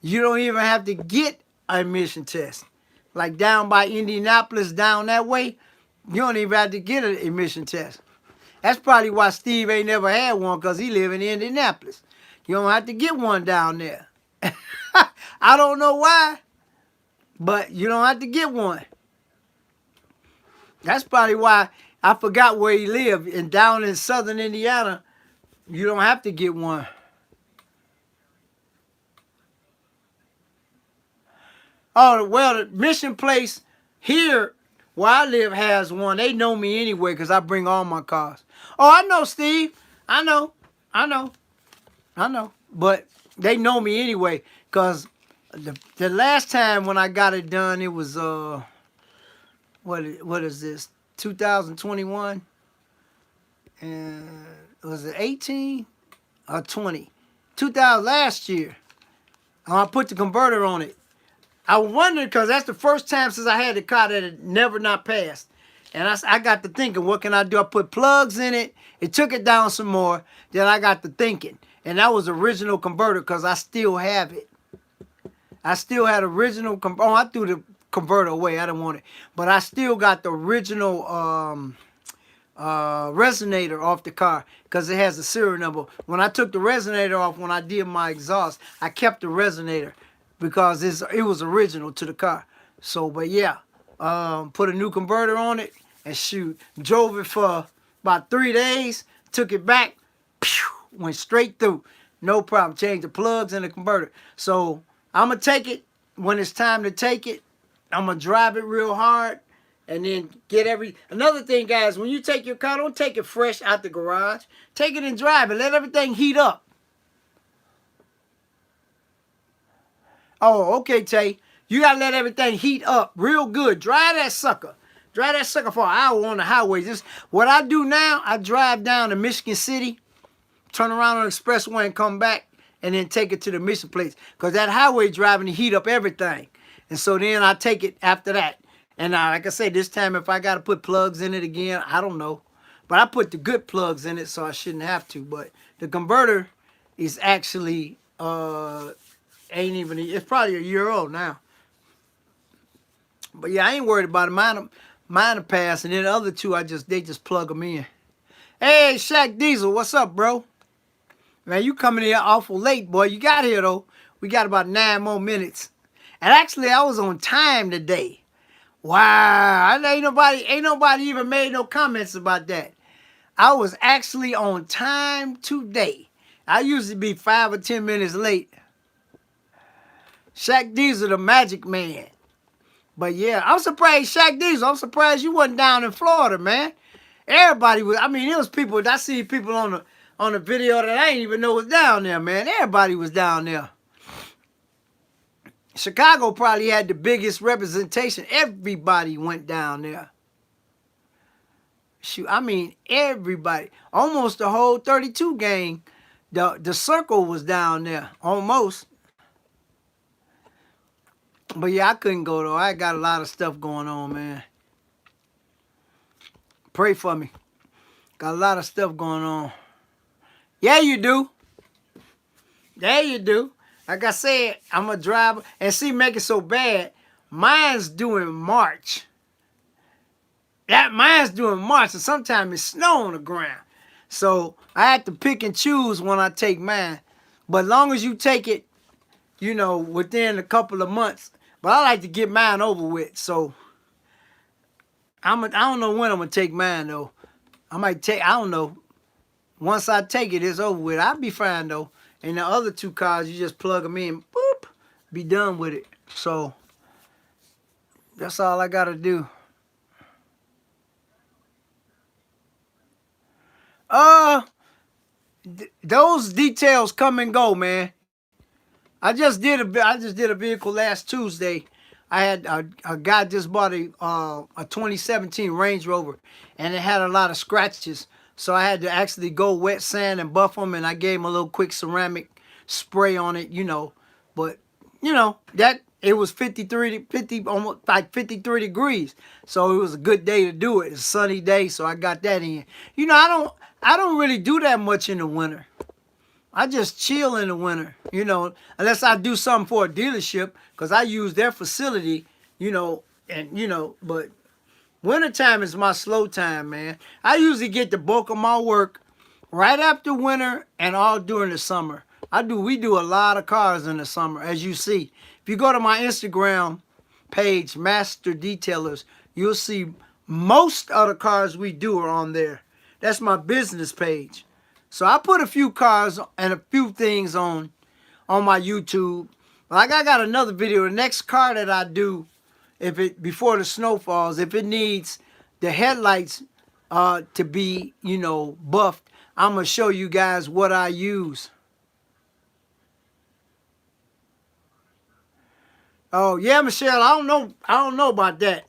you don't even have to get an emission test. Like down by Indianapolis, down that way, you don't even have to get an emission test. That's probably why Steve ain't never had one, because he live in Indianapolis. You don't have to get one down there. I don't know why, but you don't have to get one. That's probably why I forgot where he lived. And down in southern Indiana, you don't have to get one. Oh, well, the mission place here where I live has one. They know me anyway because I bring all my cars. Oh, I know, Steve. I know. But they know me anyway because the last time when I got it done, it was, what is this, 2021? And was it 18 or 20? 2000, last year. I put the converter on it. I wondered because that's the first time since I had the car that it never not passed. And I got to thinking, what can I do? I put plugs in it. It took it down some more. Then I got to thinking. And that was original converter because I still have it. I still had original. Oh, I threw the converter away. I didn't want it. But I still got the original resonator off the car because it has a serial number. When I took the resonator off, when I did my exhaust, I kept the resonator because it was original to the car. So, but yeah, put a new converter on it and shoot. Drove it for about 3 days, took it back, went straight through. No problem. Changed the plugs and the converter. So I'm going to take it when it's time to take it. I'm going to drive it real hard And then get another thing, guys, when you take your car, don't take it fresh out the garage. Take it and drive it. Let everything heat up. Oh, okay, Tay. You gotta let everything heat up real good. Dry that sucker. Dry that sucker for an hour on the highway. Just what I do now, I drive down to Michigan City, turn around on the expressway and come back, and then take it to the mission place. Because that highway driving to heat up everything. And so then I take it after that. And like I said, this time if I got to put plugs in it again, I don't know. But I put the good plugs in it, so I shouldn't have to. But the converter is actually, it's probably a year old now. But yeah, I ain't worried about it. Mine pass, and then the other two, they just plug them in. Hey, Shaq Diesel, what's up, bro? Man, you coming here awful late, boy. You got here, though. We got about 9 more minutes. And actually, I was on time today. Wow. Ain't nobody even made no comments about that. I was actually on time today. I usually be 5 or 10 minutes late. Shaq Diesel, the magic man. But yeah, I'm surprised, Shaq Diesel, I'm surprised you wasn't down in Florida, man. Everybody was, I mean, it was people, I see people on the video that I didn't even know was down there, man. Everybody was down there. Chicago probably had the biggest representation. Everybody went down there. Shoot, I mean, everybody. Almost the whole 32 gang. The circle was down there, almost. But yeah, I couldn't go, though. I got a lot of stuff going on, man. Pray for me. Got a lot of stuff going on. Yeah, you do. Yeah, you do. Like I said, I'm a driver. And see, make it so bad. Mine's due in March. Mine's due in March, and sometimes it's snow on the ground. So I have to pick and choose when I take mine. But as long as you take it, you know, within a couple of months. But I like to get mine over with. So I don't know when I'm going to take mine, though. I don't know. Once I take it, it's over with. I'll be fine, though. And the other 2 cars, you just plug them in, boop, be done with it. So that's all I got to do. Those details come and go, man. I just did a vehicle last Tuesday. I had a guy just bought a 2017 Range Rover, and it had a lot of scratches. So I had to actually go wet sand and buff them, and I gave him a little quick ceramic spray on it, you know. But you know that it was 50, almost like 53 degrees. So it was a good day to do it. It's a sunny day, so I got that in. You know, I don't really do that much in the winter. I just chill in the winter, you know, unless I do something for a dealership, because I use their facility, you know, and, you know, but wintertime is my slow time, man. I usually get the bulk of my work right after winter and all during the summer. We do a lot of cars in the summer, as you see. If you go to my Instagram page, Master Detailers, you'll see most of the cars we do are on there. That's my business page. So I put a few cars and a few things on my YouTube. Like I got another video. The next car that I do, before the snow falls, if it needs the headlights to be, you know, buffed, I'm gonna show you guys what I use. Oh yeah, Michelle, I don't know about that.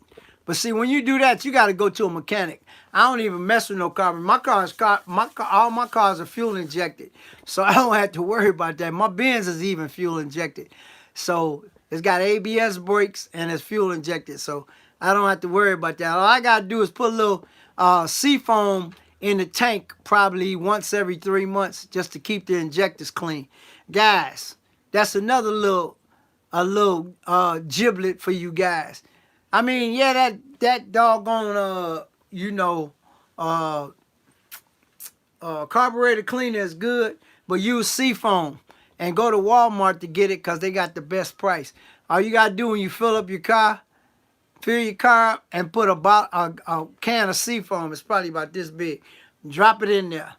But see, when you do that, you got to go to a mechanic. I don't even mess with no car. All my cars are fuel injected, so I don't have to worry about that. My Benz is even fuel injected, so it's got ABS brakes and it's fuel injected, so I don't have to worry about that. All I gotta do is put a little seafoam in the tank, probably once every 3 months, just to keep the injectors clean. Guys, that's another little giblet for you guys. I mean, yeah, that doggone you know, carburetor cleaner is good, but use Seafoam and go to Walmart to get it because they got the best price. All you got to do when you fill your car up and put a can of Seafoam. It's probably about this big. Drop it in there.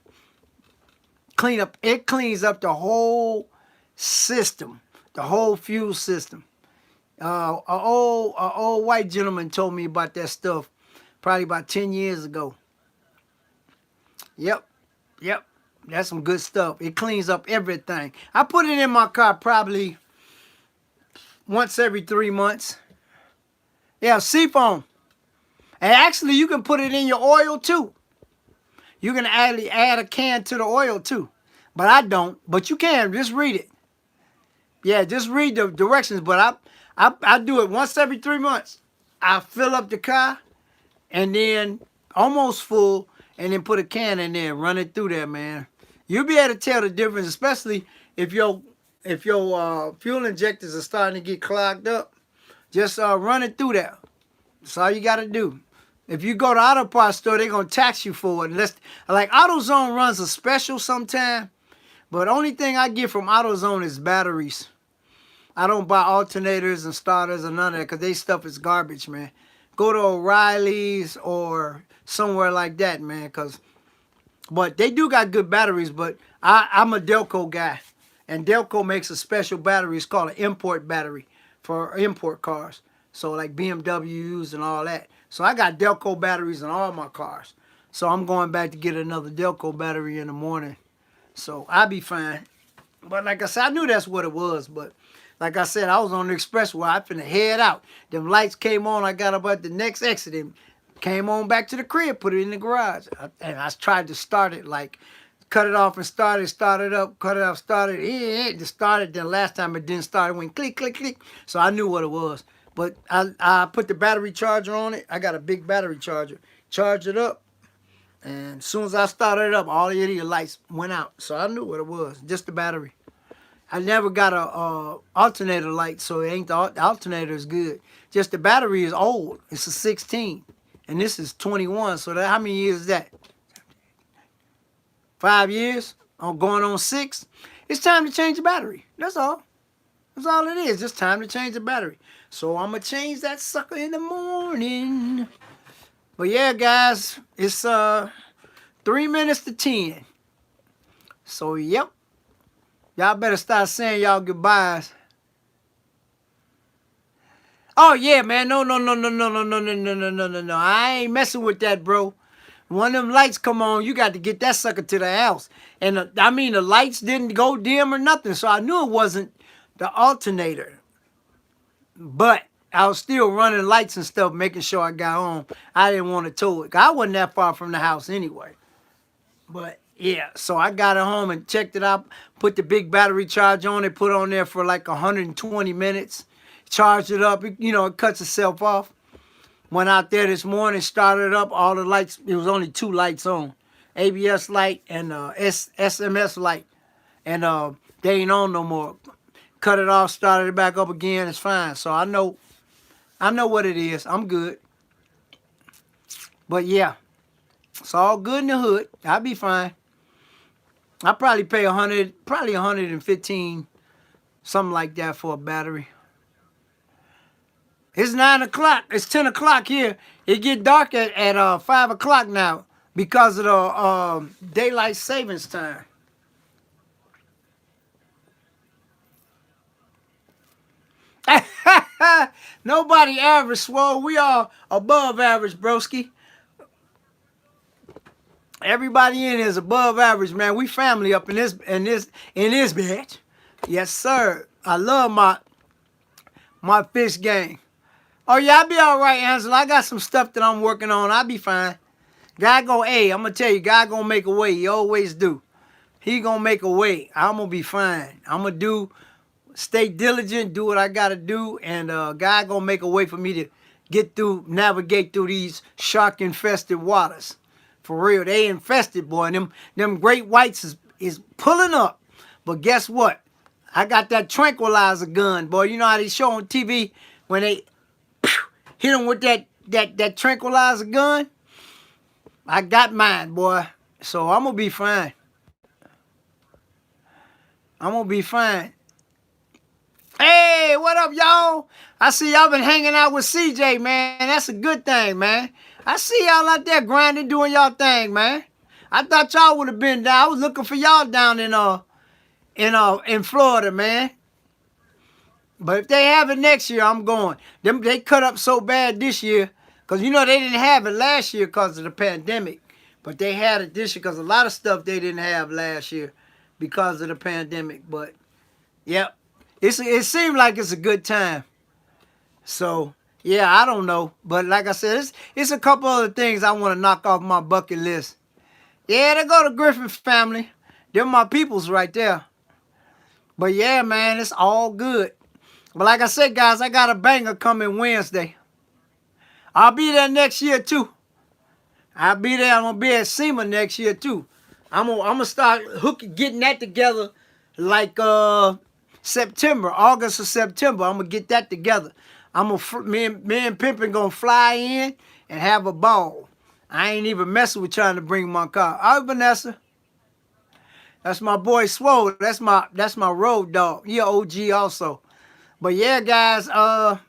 It cleans up the whole system, the whole fuel system. A old white gentleman told me about that stuff probably about 10 years ago. Yep, yep. That's some good stuff. It cleans up everything. I put it in my car probably once every 3 months. Yeah, seafoam. And actually, you can put it in your oil too. You can add a can to the oil too. But I don't. But you can. Just read it. Yeah, just read the directions. But I do it once every 3 months. I fill up the car and then almost full and then put a can in there and run it through there, man. You'll be able to tell the difference, especially if your fuel injectors are starting to get clogged up. Just run it through there. That's all you got to do. If you go to auto parts store, they're going to tax you for it. Unless, like AutoZone runs a special sometime. But only thing I get from AutoZone is batteries. I don't buy alternators and starters or none of that because they stuff is garbage, man. Go to O'Reilly's or somewhere like that, man. But they do got good batteries, but I'm a Delco guy. And Delco makes a special battery. It's called an import battery for import cars. So like BMWs and all that. So I got Delco batteries in all my cars. So I'm going back to get another Delco battery in the morning. So I'll be fine. But like I said, I knew that's what it was. But like I said, I was on the expressway. I finna head out. Them lights came on. I got up at the next exit and came on back to the crib, put it in the garage. And I tried to start it, like cut it off and start it, start it up, cut it off, start it. It just started. Then last time it didn't start. It went click, click, click. So I knew what it was. But I put the battery charger on it. I got a big battery charger. Charged it up. And as soon as I started it up, all the idiot lights went out. So I knew what it was. Just the battery. I never got a alternator light, so it ain't the alternator is good. Just the battery is old. It's a 16. And this is 21. So how many years is that? 5 years? I'm going on 6. It's time to change the battery. That's all. That's all it is. Just time to change the battery. So I'm going to change that sucker in the morning. But yeah, guys, it's 3 minutes to 10. So, yep. Y'all better start saying y'all goodbyes. Oh, yeah, man. No. I ain't messing with that, bro. When them lights come on, you got to get that sucker to the house. And the lights didn't go dim or nothing. So I knew it wasn't the alternator. But I was still running lights and stuff, making sure I got home. I didn't want to tow it. I wasn't that far from the house anyway. But yeah, so I got it home and checked it out. Put the big battery charge on it. Put on there for like 120 minutes. Charged it up. It cuts itself off. Went out there this morning, started up. All the lights. It was only 2 lights on. ABS light and SMS light. And they ain't on no more. Cut it off, started it back up again. It's fine. So I know what it is. I'm good. But yeah, it's all good in the hood. I'll be fine. I'll probably pay 100, probably 115, something like that for a battery. It's 9 o'clock. It's 10 o'clock here. It get dark at 5 o'clock now because of the daylight savings time. Nobody average, swole. We all above average, broski. Everybody in is above average, man. We family up in this bitch. Yes, sir. I love my fish game. Oh yeah, I'll be all right, Angela. I got some stuff that I'm working on. I'll be fine. I'm gonna tell you, God gonna make a way. He always do. He gonna make a way. I'm gonna be fine. I'm gonna stay diligent, do what I gotta do, and God gonna make a way for me to navigate through these shark-infested waters. For real, they infested, boy. Them great whites is pulling up. But guess what? I got that tranquilizer gun, boy. You know how they show on TV when they hit them with that tranquilizer gun? I got mine, boy. So I'm gonna be fine. I'm gonna be fine. Hey, what up, y'all? I see y'all been hanging out with CJ, man. That's a good thing, man. I see y'all out there grinding, doing y'all thing, man. I thought y'all would have been down. I was looking for y'all down in Florida, man. But if they have it next year, I'm going. They cut up so bad this year because you know they didn't have it last year because of the pandemic, but they had it this year because a lot of stuff they didn't have last year because of the pandemic. But yep, it seemed like it's a good time. So yeah, I don't know, but like I said, it's a couple other things I want to knock off my bucket list. Yeah, they go to Griffin family. They're my peoples right there. But yeah, man, it's all good. But like I said, guys, I got a banger coming Wednesday. I'll be there next year too. I'll be there. I'm gonna be at SEMA next year too. I'm gonna start getting that together like September, August or September. I'm gonna get that together. Me and Pimpin gonna fly in and have a ball. I ain't even messing with trying to bring my car. All right, Vanessa. That's my boy Swole. That's my road dog. He a OG also. But yeah, guys, I'm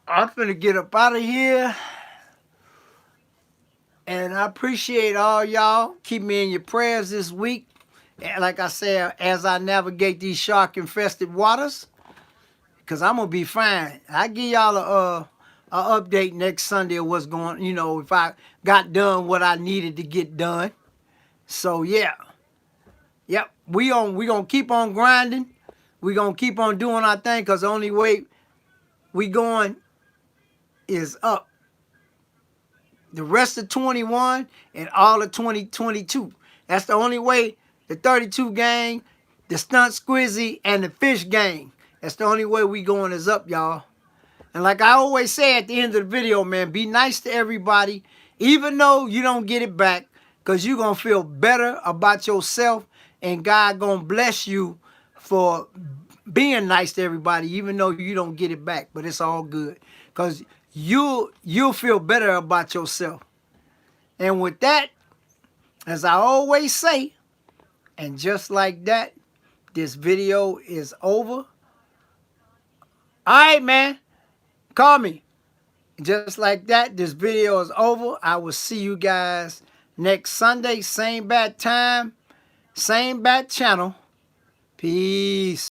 finna get up out of here. And I appreciate all y'all. Keep me in your prayers this week. And like I said, as I navigate these shark-infested waters, because I'm going to be fine. I give y'all a update next Sunday of what's going, if I got done what I needed to get done. So, yeah. Yep, we going to keep on grinding. We going to keep on doing our thing because the only way we going is up. The rest of 21 and all of 2022. That's the only way. The 32 gang, the Stunt Squizzy, and the Fish gang. That's the only way we going is up, y'all. And like I always say at the end of the video, man, be nice to everybody, even though you don't get it back, because you're going to feel better about yourself, and God going to bless you for being nice to everybody, even though you don't get it back. But it's all good, because you'll feel better about yourself. And with that, as I always say, and just like that, this video is over. All right, man. Call me. Just like that, this video is over. I will see you guys next Sunday. Same bad time, same bad channel. Peace.